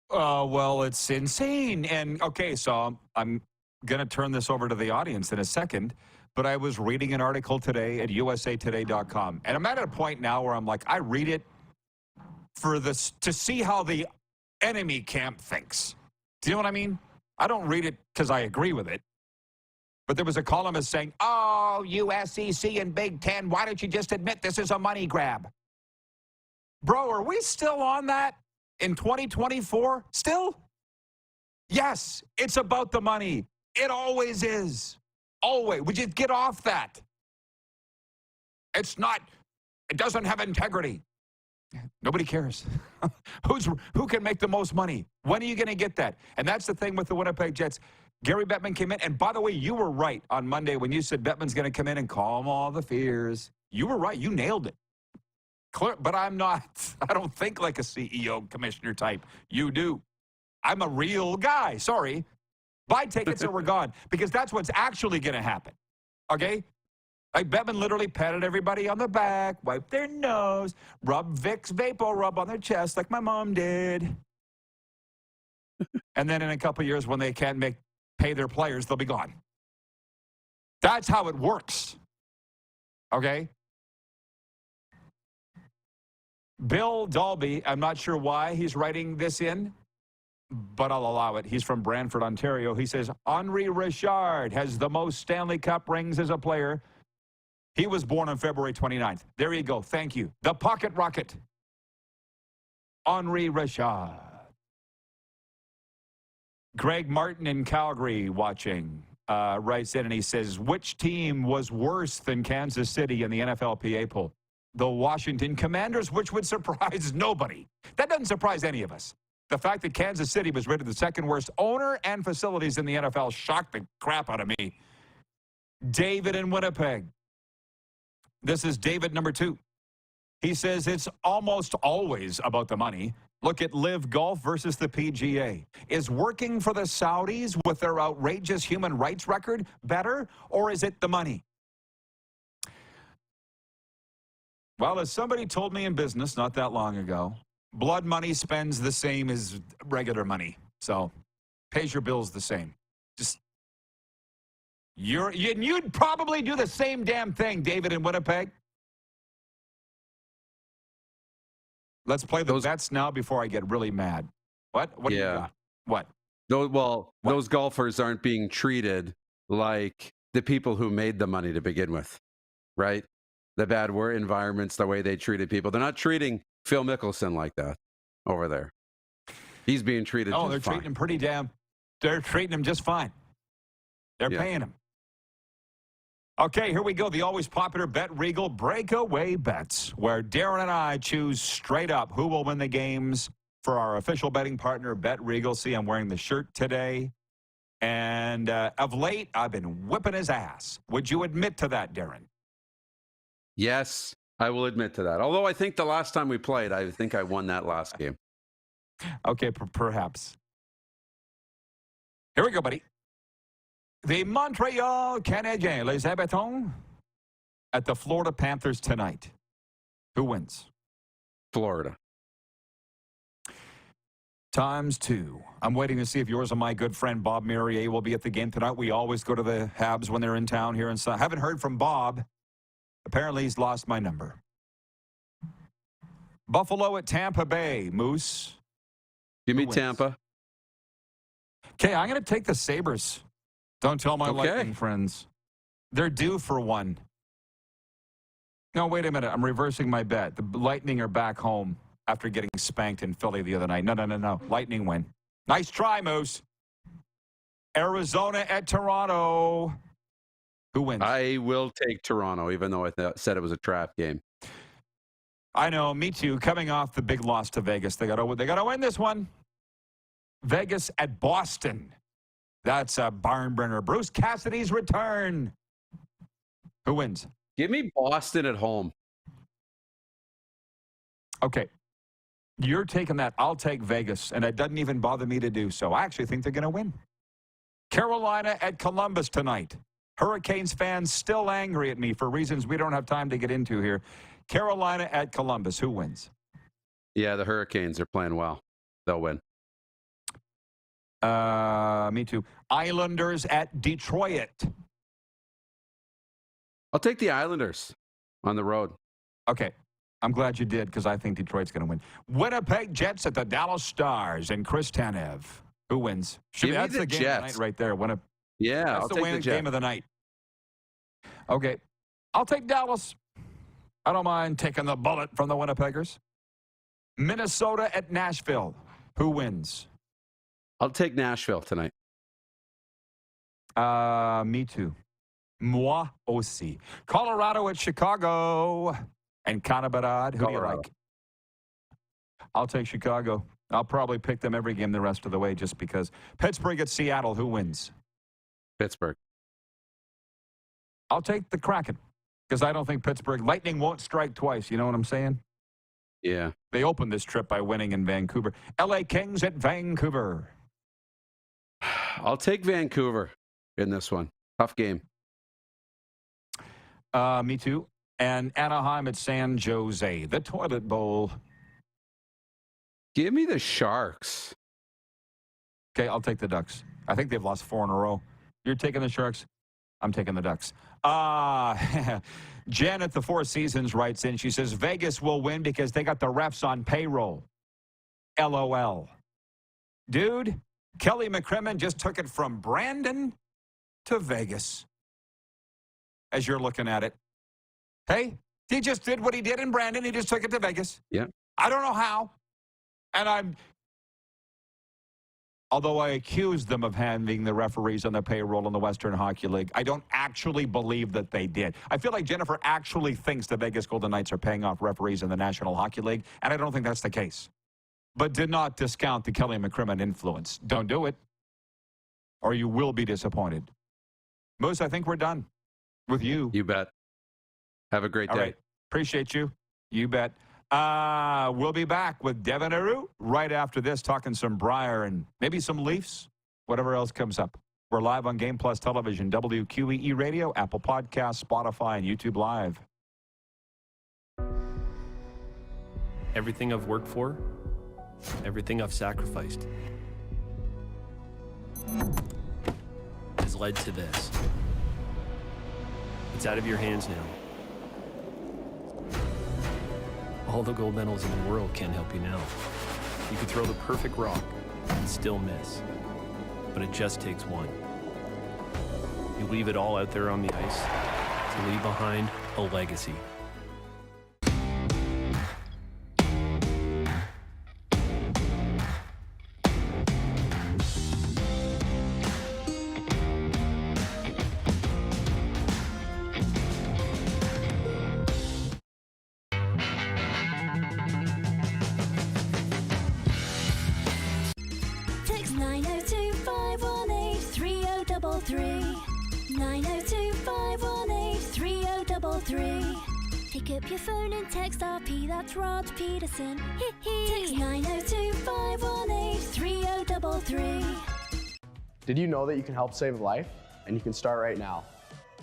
Well, it's insane. And okay, so I'm going to turn this over to the audience in a second, but I was reading an article today at usatoday.com, and I'm at a point now where I'm like, I read it for this to see how the enemy camp thinks. Do you know what I mean? I don't read it because I agree with it. But there was a columnist saying, oh, USCC and Big Ten, why don't you just admit this is a money grab? Bro, are we still on that in 2024? Still? Yes, it's about the money. It always is. Always. We just get off that. It's not, it doesn't have integrity. Nobody cares. Who can make the most money? When are you going to get that? And that's the thing with the Winnipeg Jets. Gary Bettman came in, and by the way, you were right on Monday when you said Bettman's going to come in and calm all the fears. You were right. You nailed it. Clear, but I'm not. I don't think like a CEO, commissioner type. You do. I'm a real guy. Sorry. Buy tickets or we're gone, because that's what's actually going to happen. Okay? Like Bettman literally patted everybody on the back, wiped their nose, rubbed Vicks Vapo Rub on their chest like my mom did. And then in a couple of years when they can't pay their players, they'll be gone. That's how it works. Okay? Bill Dalby, I'm not sure why he's writing this in, but I'll allow it. He's from Brantford, Ontario. He says, Henri Richard has the most Stanley Cup rings as a player. He was born on February 29th. There you go. Thank you. The Pocket Rocket. Henri Richard. Greg Martin in Calgary watching. Writes in and he says, which team was worse than Kansas City in the NFLPA poll? The Washington Commanders, which would surprise nobody. That doesn't surprise any of us. The fact that Kansas City was rated the second worst owner and facilities in the NFL shocked the crap out of me. David in Winnipeg. This is David number 2. He says it's almost always about the money. Look at Live Golf versus the PGA. Is working for the Saudis with their outrageous human rights record better, or is it the money? Well, as somebody told me in business not that long ago, blood money spends the same as regular money. So pays your bills the same. Just you'd probably do the same damn thing, David in Winnipeg. Let's play the bets now before I get really mad. What? What do you got? What? Those golfers aren't being treated like the people who made the money to begin with, right? The bad work environments, the way they treated people. They're not treating Phil Mickelson like that over there. He's being treated just they're fine. treating him they're treating him just fine. They're paying him. Okay, here we go. The always popular Bet Regal Breakaway Bets, where Darren and I choose straight up who will win the games for our official betting partner, Bet Regal. See, I'm wearing the shirt today. And of late, I've been whipping his ass. Would you admit to that, Darren? Yes, I will admit to that. Although I think the last time we played, I think I won that last game. Okay, perhaps. Here we go, buddy. The Montreal Canadiens, les Habitants, at the Florida Panthers tonight. Who wins? Florida. ×2. I'm waiting to see if yours and my good friend Bob Merrier will be at the game tonight. We always go to the Habs when they're in town here. And so I haven't heard from Bob. Apparently, he's lost my number. Buffalo at Tampa Bay. Moose. Give me Tampa. Okay, I'm going to take the Sabres. Don't tell my Lightning friends. They're due for one. No, wait a minute. I'm reversing my bet. The Lightning are back home after getting spanked in Philly the other night. No. Lightning win. Nice try, Moose. Arizona at Toronto. Who wins? I will take Toronto, even though I said it was a trap game. I know, me too. Coming off the big loss to Vegas, they got to win this one. Vegas at Boston. That's a barn burner. Bruce Cassidy's return. Who wins? Give me Boston at home. Okay. You're taking that. I'll take Vegas, and it doesn't even bother me to do so. I actually think they're going to win. Carolina at Columbus tonight. Hurricanes fans still angry at me for reasons we don't have time to get into here. Carolina at Columbus. Who wins? Yeah, the Hurricanes are playing well. They'll win. Me too. Islanders at Detroit. I'll take the Islanders on the road. Okay. I'm glad you did, because I think Detroit's going to win. Winnipeg Jets at the Dallas Stars and Chris Tanev. Who wins? That's the game of the night right there. Yeah, that's I'll the take winning the game of the night. Okay. I'll take Dallas. I don't mind taking the bullet from the Winnipeggers. Minnesota at Nashville. Who wins? I'll take Nashville tonight. Me too. Moi aussi. Colorado at Chicago. And Canabarad. Who do you like? I'll take Chicago. I'll probably pick them every game the rest of the way just because. Pittsburgh at Seattle. Who wins? Pittsburgh. I'll take the Kraken because I don't think Pittsburgh. Lightning won't strike twice. You know what I'm saying? Yeah. They opened this trip by winning in Vancouver. LA Kings at Vancouver. I'll take Vancouver in this one. Tough game. Me too. And Anaheim at San Jose. The Toilet Bowl. Give me the Sharks. Okay, I'll take the Ducks. I think they've lost 4 in a row. You're taking the Sharks. I'm taking the Ducks. Jen at the Four Seasons writes in. She says, Vegas will win because they got the refs on payroll. LOL. Dude, Kelly McCrimmon just took it from Brandon to Vegas. As you're looking at it. Hey, he just did what he did in Brandon. He just took it to Vegas. Yeah. I don't know how. And although I accuse them of having the referees on the payroll in the Western Hockey League, I don't actually believe that they did. I feel like Jennifer actually thinks the Vegas Golden Knights are paying off referees in the National Hockey League, and I don't think that's the case. But did not discount the Kelly McCrimmon influence. Don't do it, or you will be disappointed. Moose, I think we're done with you. You bet. Have a great day. All right. Appreciate you. You bet. We'll be back with Devin Heroux right after this, talking some Briar and maybe some Leafs, whatever else comes up. We're live on Game Plus Television, WQEE Radio, Apple Podcasts, Spotify, and YouTube Live. Everything I've worked for, everything I've sacrificed, has led to this. It's out of your hands now. All the gold medals in the world can't help you now. You could throw the perfect rock and still miss. But it just takes one. You leave it all out there on the ice to leave behind a legacy. Text 902-518-3033. 902-518-3033. Pick up your phone and text RP, that's Rod Pedersen. Text 902-518-3033. Did you know that you can help save a life? And you can start right now.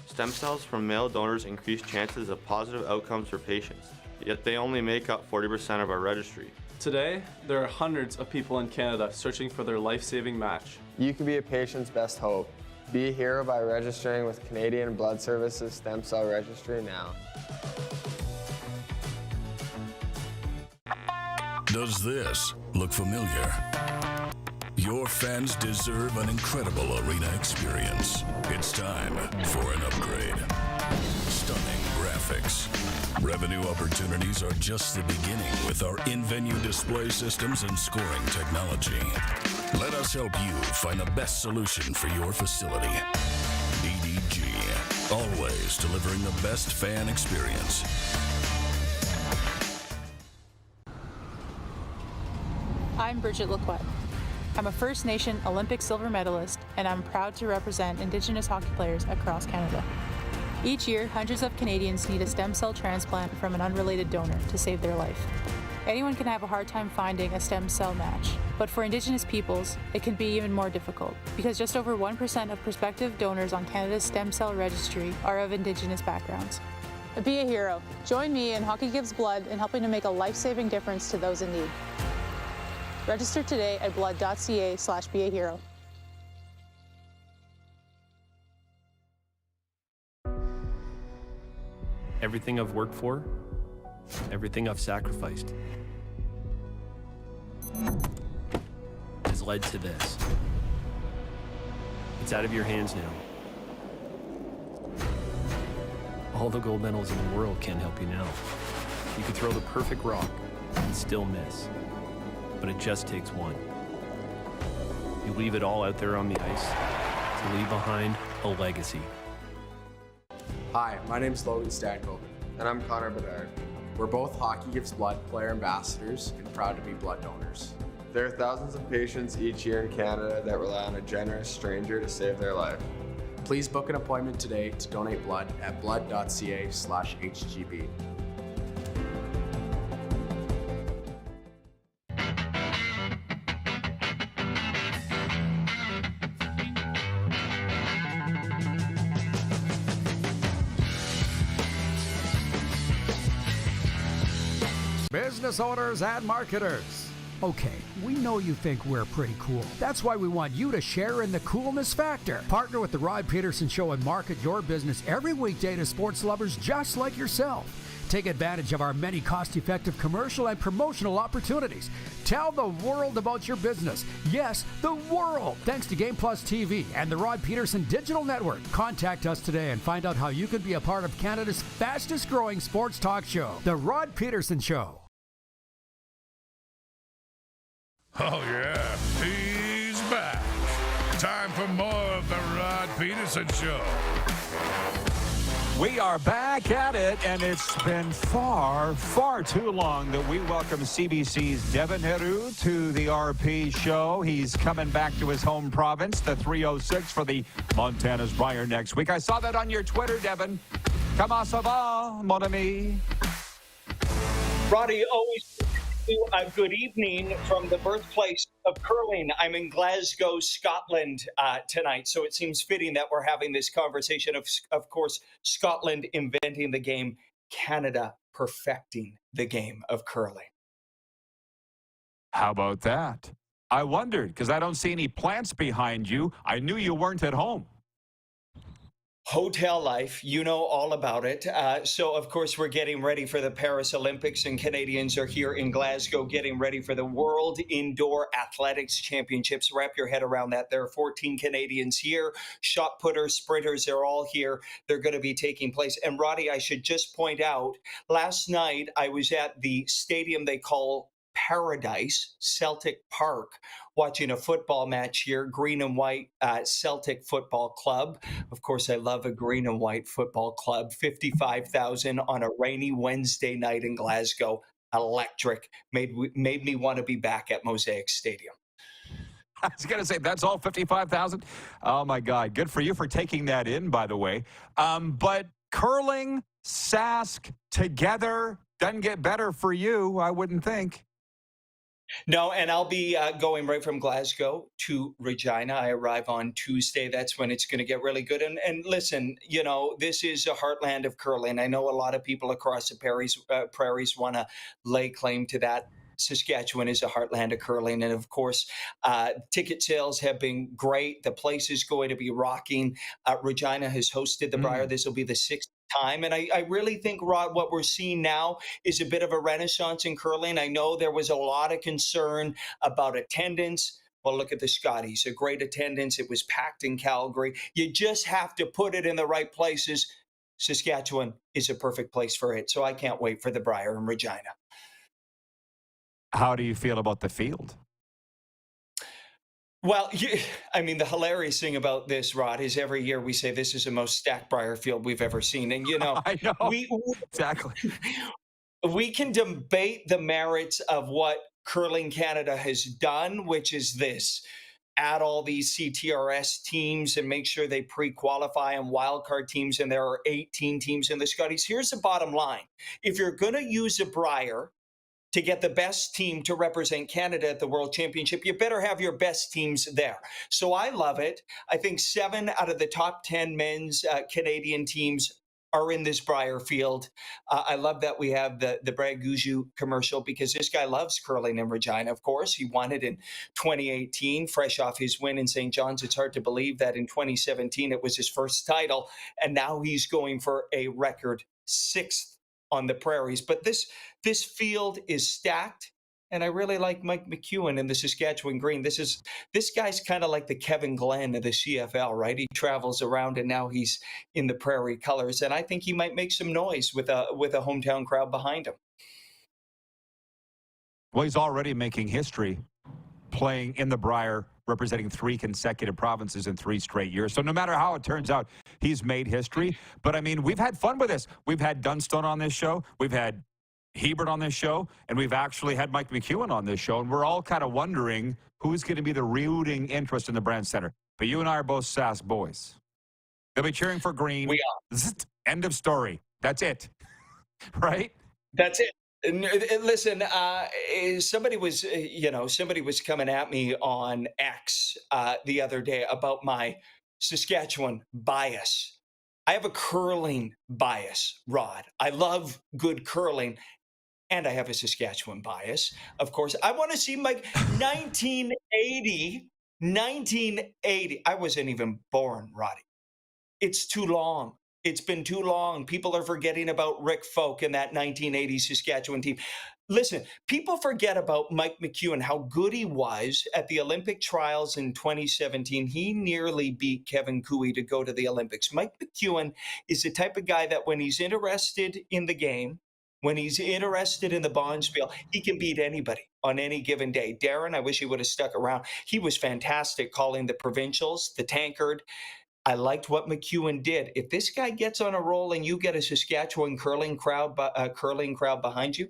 Stem cells from male donors increase chances of positive outcomes for patients, yet they only make up 40% of our registry. Today, there are hundreds of people in Canada searching for their life-saving match. You can be a patient's best hope. Be a hero by registering with Canadian Blood Services Stem Cell Registry now. Does this look familiar? Your fans deserve an incredible arena experience. It's time for an upgrade. Stunning graphics. Revenue opportunities are just the beginning with our in-venue display systems and scoring technology. Let us help you find the best solution for your facility. DDG, always delivering the best fan experience. I'm Bridget Lacquette. I'm a First Nation Olympic silver medalist, and I'm proud to represent Indigenous hockey players across Canada. Each year, hundreds of Canadians need a stem cell transplant from an unrelated donor to save their life. Anyone can have a hard time finding a stem cell match, but for Indigenous peoples, it can be even more difficult because just over 1% of prospective donors on Canada's stem cell registry are of Indigenous backgrounds. Be a hero. Join me in Hockey Gives Blood in helping to make a life-saving difference to those in need. Register today at blood.ca/beahero. Everything I've worked for, everything I've sacrificed, has led to this. It's out of your hands now. All the gold medals in the world can't help you now. You could throw the perfect rock and still miss, but it just takes one. You leave it all out there on the ice to leave behind a legacy. Hi, my name's Logan Stankoven. And I'm Connor Bedard. We're both Hockey Gives Blood player ambassadors and proud to be blood donors. There are thousands of patients each year in Canada that rely on a generous stranger to save their life. Please book an appointment today to donate blood at blood.ca/HGB. Business owners and marketers. Okay, we know you think we're pretty cool. That's why we want you to share in the coolness factor. Partner with the Rod Pedersen Show and market your business every weekday to sports lovers just like yourself. Take advantage of our many cost-effective commercial and promotional opportunities. Tell the world about your business. Yes, the world. Thanks to Game Plus TV and the Rod Pedersen Digital Network. Contact us today and find out how you can be a part of Canada's fastest-growing sports talk show, The Rod Pedersen Show. Oh, yeah, he's back. Time for more of the Rod Pedersen Show. We are back at it, and it's been far, far too long that we welcome CBC's Devin Heroux to the RP show. He's coming back to his home province, the 306, for the Montana's Brier next week. I saw that on your Twitter, Devin. Comment ça va, mon ami? Roddy, always a good evening from the birthplace of curling. I'm in Glasgow, Scotland tonight, so it seems fitting that we're having this conversation of course, Scotland inventing the game, Canada perfecting the game of curling. How about that? I wondered, because I don't see any plants behind you. I knew you weren't at home. Hotel life, you know all about it. So, of course, we're getting ready for the Paris Olympics, and Canadians are here in Glasgow getting ready for the World Indoor Athletics Championships. Wrap your head around that. There are 14 Canadians here. Shot putters, sprinters, they're all here. They're going to be taking place. And, Roddy, I should just point out, last night I was at the stadium they call Paradise, Celtic Park, watching a football match here, green and white Celtic Football Club. Of course, I love a green and white football club. 55,000 on a rainy Wednesday night in Glasgow. Electric. Made me want to be back at Mosaic Stadium. I was going to say, that's all 55,000? Oh, my God. Good for you for taking that in, by the way. But curling, Sask, together, doesn't get better for you, I wouldn't think. No, and I'll be going right from Glasgow to Regina. I arrive on Tuesday. That's when it's going to get really good. And listen, you know, this is a heartland of curling. I know a lot of people across the prairies want to lay claim to that. Saskatchewan is a heartland of curling. And of course, ticket sales have been great. The place is going to be rocking. Regina has hosted the Brier. This will be the sixth time. And I really think, Rod, what we're seeing now is a bit of a renaissance in curling. I know there was a lot of concern about attendance. Well, look at the Scotties, a great attendance. It was packed in Calgary. You just have to put it in the right places. Saskatchewan is a perfect place for it. So I can't wait for the Brier in Regina. How do you feel about the field? Well, I mean, the hilarious thing about this, Rod, is every year we say this is the most stacked Brier field we've ever seen. And, you know, I know. Exactly. We can debate the merits of what Curling Canada has done, which is this: add all these CTRS teams and make sure they pre-qualify and wildcard teams, and there are 18 teams in the Scotties. Here's the bottom line. If you're going to use a Brier to get the best team to represent Canada at the World Championship, you better have your best teams there. So I love it. I think 7 out of the top 10 men's Canadian teams are in this Briar field. I love that we have the Brad Guzzu commercial because this guy loves curling in Regina, of course. He won it in 2018, fresh off his win in St. John's. It's hard to believe that in 2017 it was his first title, and now he's going for a record 6th on the prairies. But this field is stacked. And I really like Mike McEwen in the Saskatchewan Green. This guy's kind of like the Kevin Glenn of the CFL, right? He travels around and now he's in the Prairie colors. And I think he might make some noise with a hometown crowd behind him. Well, he's already making history playing in the Briar, representing 3 consecutive provinces in 3 straight years. So no matter how it turns out, he's made history. But I mean, we've had fun with this. We've had Dunstone on this show. We've had Hebert on this show, and we've actually had Mike McEwen on this show, and we're all kind of wondering who's going to be the rooting interest in the Brand Center. But you and I are both Sask boys. They'll be cheering for Green. We are. End of story. That's it. Right? That's it. Listen, somebody was coming at me on X the other day about my Saskatchewan bias. I have a curling bias, Rod. I love good curling, and I have a Saskatchewan bias. Of course, I want to see Mike 1980. I wasn't even born, Roddy. It's too long. It's been too long. People are forgetting about Rick Folk and that 1980 Saskatchewan team. Listen, people forget about Mike McEwen, how good he was at the Olympic trials in 2017. He nearly beat Kevin Cooey to go to the Olympics. Mike McEwen is the type of guy that when he's interested in the game, when he's interested in the bonspiel, he can beat anybody on any given day. Darren, I wish he would have stuck around. He was fantastic calling the provincials, the tankard. I liked what McEwen did. If this guy gets on a roll and you get a Saskatchewan curling crowd behind you,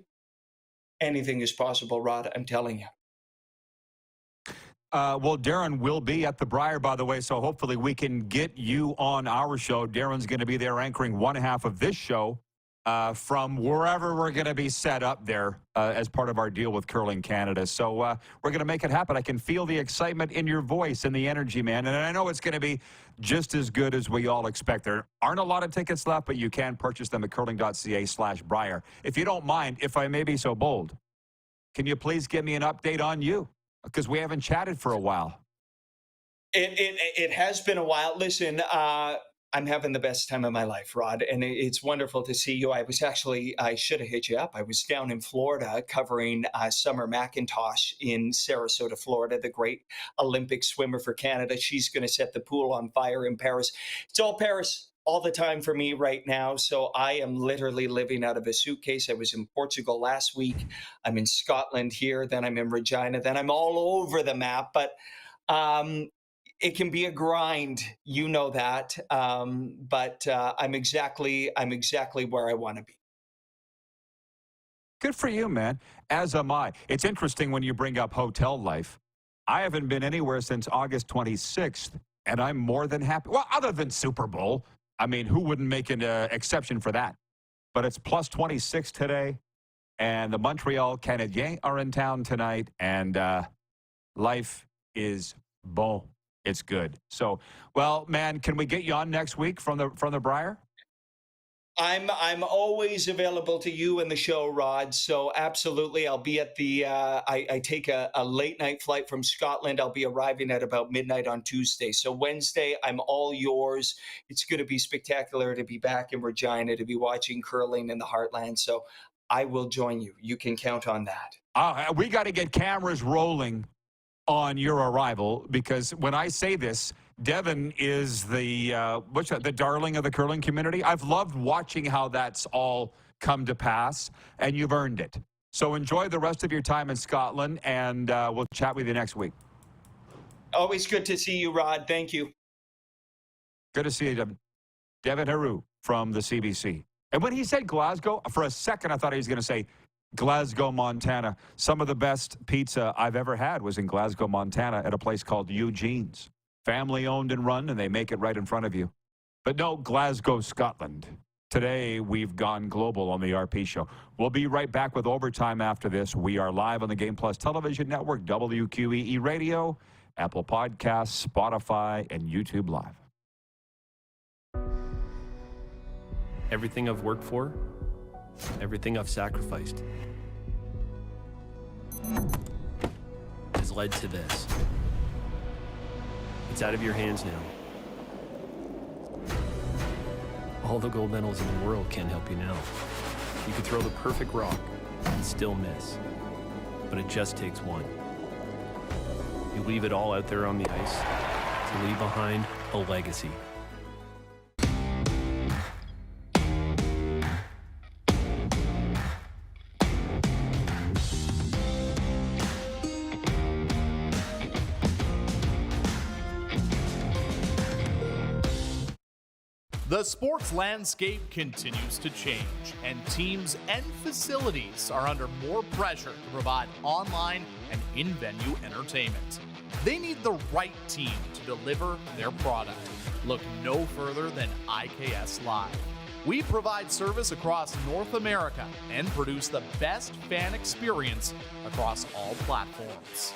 anything is possible, Rod. I'm telling you. Well, Darren will be at the Briar, by the way, so hopefully we can get you on our show. Darren's going to be there anchoring one half of this show from wherever we're going to be set up there as part of our deal with Curling Canada. So we're going to make it happen. I can feel the excitement in your voice and the energy, man. And I know it's going to be just as good as we all expect. There aren't a lot of tickets left, but you can purchase them at curling.ca/Briar. If you don't mind, if I may be so bold, can you please give me an update on you? Because we haven't chatted for a while. It has been a while. Listen, I'm having the best time of my life, Rod, and it's wonderful to see you. I should have hit you up. I was down in Florida covering Summer McIntosh in Sarasota, Florida, the great Olympic swimmer for Canada. She's going to set the pool on fire in Paris. It's all Paris all the time for me right now, so I am literally living out of a suitcase. I was in Portugal last week. I'm in Scotland here, then I'm in Regina, then I'm all over the map, but it can be a grind, you know that, but I'm exactly where I want to be. Good for you, man. As am I. It's interesting when you bring up hotel life. I haven't been anywhere since August 26th, and I'm more than happy. Well, other than Super Bowl. I mean, who wouldn't make an exception for that? But it's plus 26 today, and the Montreal Canadiens are in town tonight, and life is bon. It's good. So, well, man, can we get you on next week from the Briar? I'm always available to you and the show, Rod. So absolutely, I'll be at the. I take a late night flight from Scotland. I'll be arriving at about midnight on Tuesday. So Wednesday, I'm all yours. It's going to be spectacular to be back in Regina, to be watching curling in the Heartland. So I will join you. You can count on that. We got to get cameras rolling on your arrival, because when I say this, Devin is the darling of the curling community. I've loved watching how that's all come to pass, and you've earned it. So enjoy the rest of your time in Scotland, and we'll chat with you next week. Always good to see you, Rod. Thank you. Good to see you, Devin. Devin Heroux from the CBC. And when he said Glasgow, for a second I thought he was going to say Glasgow, Montana. Some of the best pizza I've ever had was in Glasgow, Montana, at a place called Eugene's. Family owned and run, and they make it right in front of you. But no, Glasgow, Scotland. Today, we've gone global on the RP Show. We'll be right back with overtime after this. We are live on the Game Plus Television Network, WQEE Radio, Apple Podcasts, Spotify, and YouTube Live. Everything I've worked for, everything I've sacrificed, has led to this. It's out of your hands now. All the gold medals in the world can't help you now. You could throw the perfect rock and still miss, but it just takes one. You leave it all out there on the ice to leave behind a legacy. The sports landscape continues to change, and teams and facilities are under more pressure to provide online and in-venue entertainment. They need the right team to deliver their product. Look no further than IKS Live. We provide service across North America and produce the best fan experience across all platforms.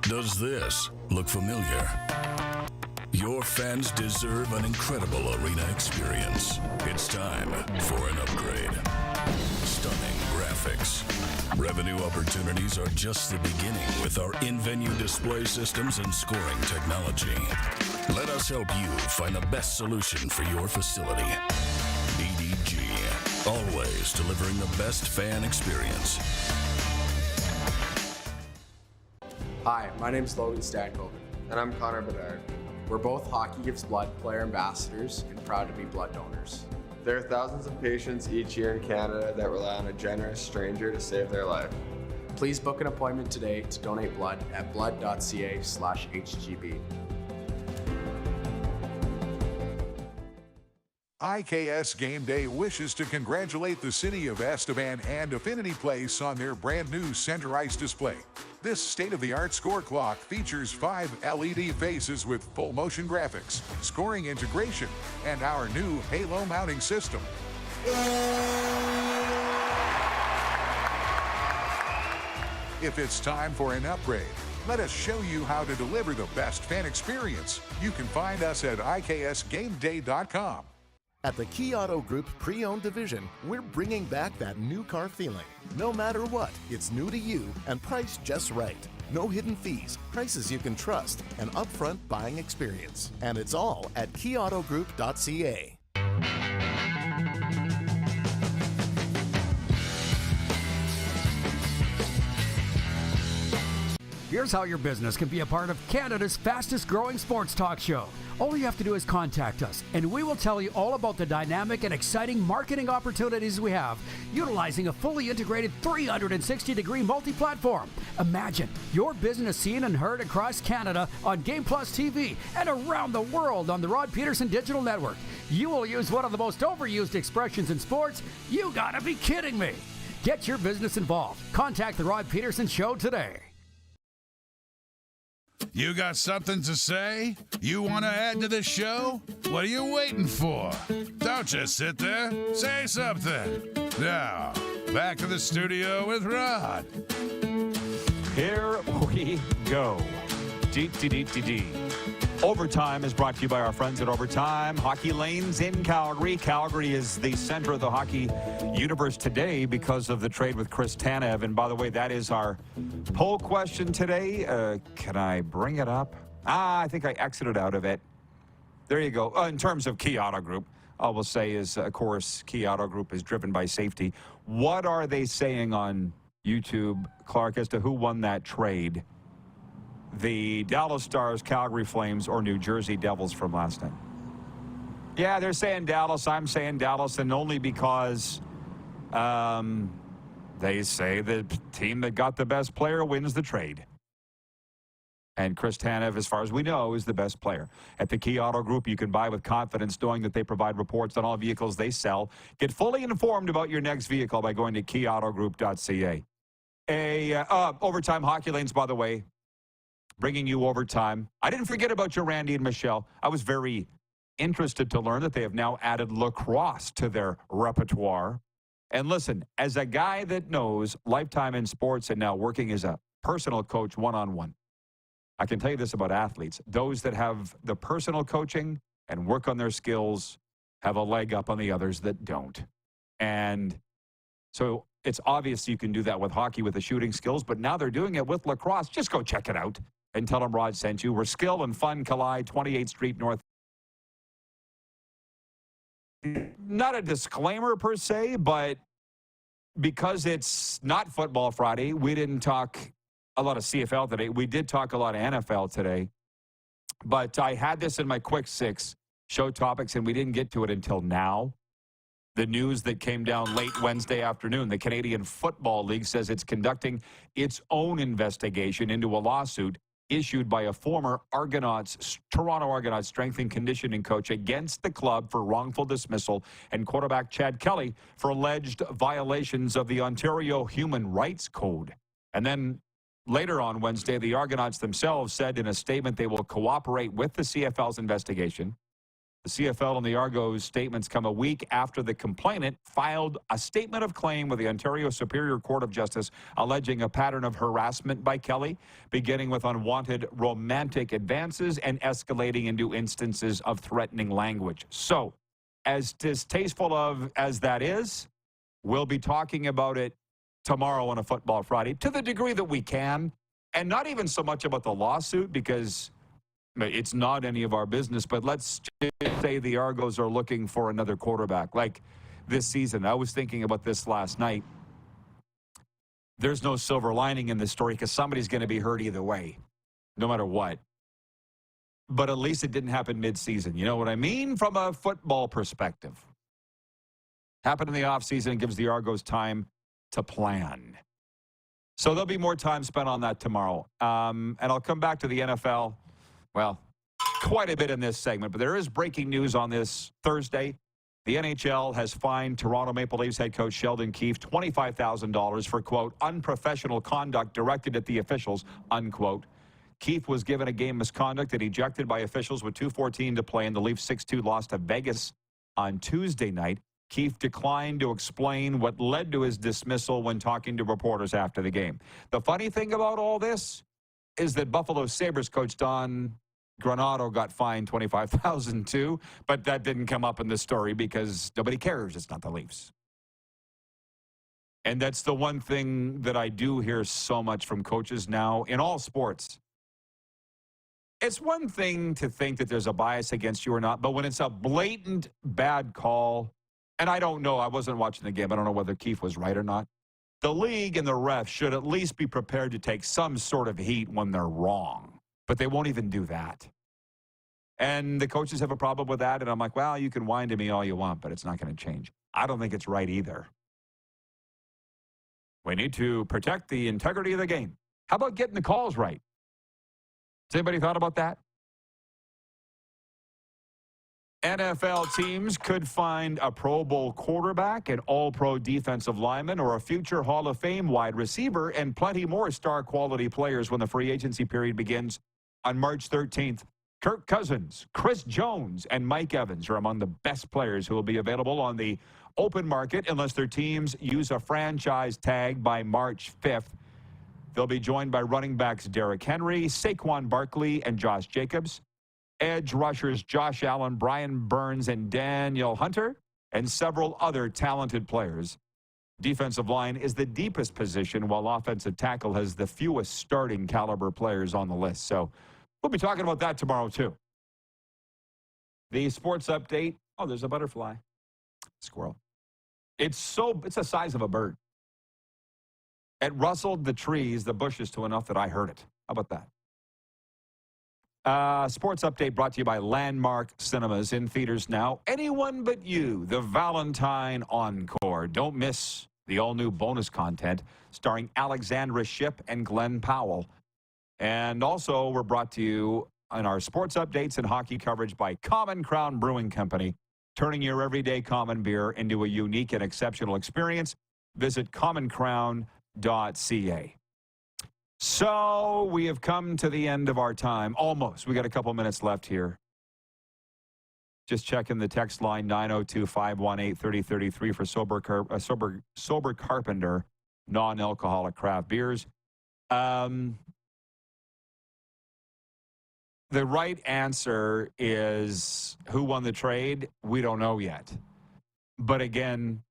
Does this look familiar? Your fans deserve an incredible arena experience. It's time for an upgrade. Stunning graphics. Revenue opportunities are just the beginning with our in-venue display systems and scoring technology. Let us help you find the best solution for your facility. EDG, always delivering the best fan experience. Hi, my name's Logan Stankoven. And I'm Connor Bedard. We're both Hockey Gives Blood player ambassadors and proud to be blood donors. There are thousands of patients each year in Canada that rely on a generous stranger to save their life. Please book an appointment today to donate blood at blood.ca/HGB. IKS Game Day wishes to congratulate the city of Estevan and Affinity Place on their brand new center ice display. This state-of-the-art score clock features 5 LED faces with full motion graphics, scoring integration, and our new halo mounting system. If it's time for an upgrade, let us show you how to deliver the best fan experience. You can find us at IKSGameDay.com. At the Key Auto Group Pre-Owned Division, we're bringing back that new car feeling. No matter what, it's new to you and priced just right. No hidden fees, prices you can trust, an upfront buying experience. And it's all at keyautogroup.ca. Here's how your business can be a part of Canada's fastest growing sports talk show. All you have to do is contact us, and we will tell you all about the dynamic and exciting marketing opportunities we have, utilizing a fully integrated 360-degree multi-platform. Imagine your business seen and heard across Canada on Game Plus TV and around the world on the Rod Pedersen Digital Network. You will use one of the most overused expressions in sports. You gotta be kidding me. Get your business involved. Contact the Rod Pedersen Show today. You got something to say? You want to add to the show? What are you waiting for? Don't just sit there. Say something. Now, back to the studio with Rod. Here we go. Overtime is brought to you by our friends at Overtime. Hockey Lanes in Calgary. Calgary is the center of the hockey universe today because of the trade with Chris Tanev. And by the way, that is our poll question today. Can I bring it up? I think I exited out of it. There you go. In terms of Key Auto Group, all we'll say is, of course, Key Auto Group is driven by safety. What are they saying on YouTube, Clark, as to who won that trade? The Dallas Stars, Calgary Flames, or New Jersey Devils from last night? Yeah, they're saying Dallas. I'm saying Dallas, and only because they say the team that got the best player wins the trade. And Chris Tanev, as far as we know, is the best player. At the Key Auto Group, you can buy with confidence knowing that they provide reports on all vehicles they sell. Get fully informed about your next vehicle by going to keyautogroup.ca. Overtime Hockey Lanes, by the way, bringing you overtime. I didn't forget about you, Randy and Michelle. I was very interested to learn that they have now added lacrosse to their repertoire. And listen, as a guy that knows lifetime in sports and now working as a personal coach one-on-one, I can tell you this about athletes. Those that have the personal coaching and work on their skills have a leg up on the others that don't. And so it's obvious you can do that with hockey with the shooting skills, but now they're doing it with lacrosse. Just go check it out and tell them Rod sent you. Where skill and fun collide, 28th Street North. Not a disclaimer per se, but because it's not Football Friday, we didn't talk a lot of CFL today. We did talk a lot of NFL today. But I had this in my quick six show topics, and we didn't get to it until now. The news that came down late Wednesday afternoon, the Canadian Football League says it's conducting its own investigation into a lawsuit issued by a former Toronto Argonauts strength and conditioning coach against the club for wrongful dismissal and quarterback Chad Kelly for alleged violations of the Ontario Human Rights Code. And then later on Wednesday, the Argonauts themselves said in a statement they will cooperate with the CFL's investigation. The CFL and the Argos statements come a week after the complainant filed a statement of claim with the Ontario Superior Court of Justice alleging a pattern of harassment by Kelly, beginning with unwanted romantic advances and escalating into instances of threatening language. So, as distasteful as that is, we'll be talking about it tomorrow on a Football Friday to the degree that we can, and not even so much about the lawsuit because it's not any of our business, but let's just say the Argos are looking for another quarterback. Like this season, I was thinking about this last night. There's no silver lining in this story because somebody's going to be hurt either way, no matter what. But at least it didn't happen mid-season. You know what I mean? From a football perspective. Happened in the offseason and gives the Argos time to plan. So there'll be more time spent on that tomorrow. And I'll come back to the NFL. Well, quite a bit in this segment, but there is breaking news on this Thursday. The NHL has fined Toronto Maple Leafs head coach Sheldon Keefe $25,000 for, quote, unprofessional conduct directed at the officials, unquote. Keefe was given a game misconduct and ejected by officials with 2:14 to play in the Leafs 6-2 loss to Vegas on Tuesday night. Keefe declined to explain what led to his dismissal when talking to reporters after the game. The funny thing about all this is that Buffalo Sabres coach Don Granato got fined $25,000 too, but that didn't come up in the story because nobody cares. It's not the Leafs. And that's the one thing that I do hear so much from coaches now in all sports. It's one thing to think that there's a bias against you or not, but when it's a blatant bad call, and I don't know, I wasn't watching the game. I don't know whether Keefe was right or not. The league and the refs should at least be prepared to take some sort of heat when they're wrong. But they won't even do that. And the coaches have a problem with that. And I'm like, well, you can whine to me all you want, but it's not going to change. I don't think it's right either. We need to protect the integrity of the game. How about getting the calls right? Has anybody thought about that? NFL teams could find a Pro Bowl quarterback, an All-Pro defensive lineman, or a future Hall of Fame wide receiver, and plenty more star-quality players when the free agency period begins on March 13th. Kirk Cousins, Chris Jones, and Mike Evans are among the best players who will be available on the open market unless their teams use a franchise tag by March 5th. They'll be joined by running backs Derrick Henry, Saquon Barkley, and Josh Jacobs, edge rushers Josh Allen, Brian Burns, and Daniel Hunter, and several other talented players. Defensive line is the deepest position, while offensive tackle has the fewest starting caliber players on the list. So we'll be talking about that tomorrow, too. The sports update. Oh, there's a butterfly. Squirrel. It's the size of a bird. It rustled the trees, the bushes, to enough that I heard it. How about that? Sports update brought to you by Landmark Cinemas, in theaters now. Anyone But You, the Valentine Encore. Don't miss the all-new bonus content starring Alexandra Shipp and Glenn Powell. And also, we're brought to you on our sports updates and hockey coverage by Common Crown Brewing Company, turning your everyday common beer into a unique and exceptional experience. Visit commoncrown.ca. So we have come to the end of our time. Almost. We got a couple minutes left here. Just checking the text line, 902-518-3033 for Sober Carpenter, non-alcoholic craft beers. The right answer is who won the trade? We don't know yet. But again,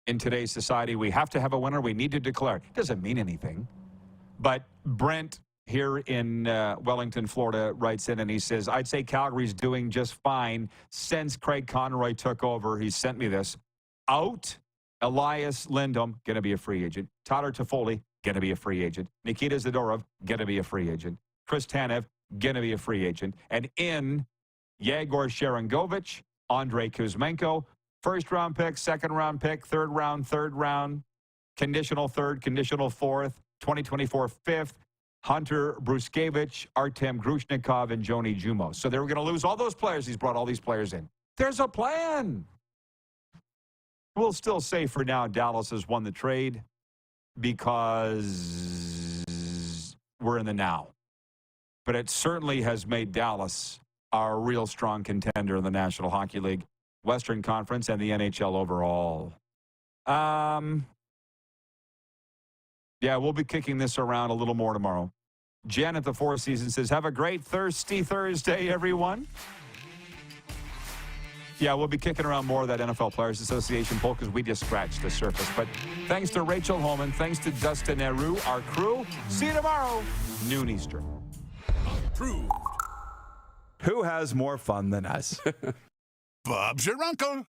in today's society, we have to have a winner. We need to declare it. Doesn't mean anything. But Brent here in Wellington, Florida, writes in and he says, I'd say Calgary's doing just fine since Craig Conroy took over. He sent me this. Out, Elias Lindholm, going to be a free agent. Tyler Toffoli, going to be a free agent. Nikita Zadorov, going to be a free agent. Chris Tanev, going to be a free agent. And in Yegor Sharangovich, Andrei Kuzmenko, first-round pick, second-round pick, third round, conditional third, conditional fourth, 2024 fifth, Hunter Bruskevich, Artem Grushnikov, and Joni Jumos. So they were going to lose all those players. He's brought all these players in. There's a plan. We'll still say for now Dallas has won the trade because we're in the now. But it certainly has made Dallas a real strong contender in the National Hockey League, Western Conference, and the NHL overall. Yeah, we'll be kicking this around a little more tomorrow. Jen at the Four Seasons says, have a great Thirsty Thursday, everyone. Yeah, we'll be kicking around more of that NFL Players Association poll because we just scratched the surface. But thanks to Rachel Holman, thanks to Dustin Heroux, our crew. See you tomorrow, noon Eastern. Approved. Who has more fun than us? Bob's your uncle.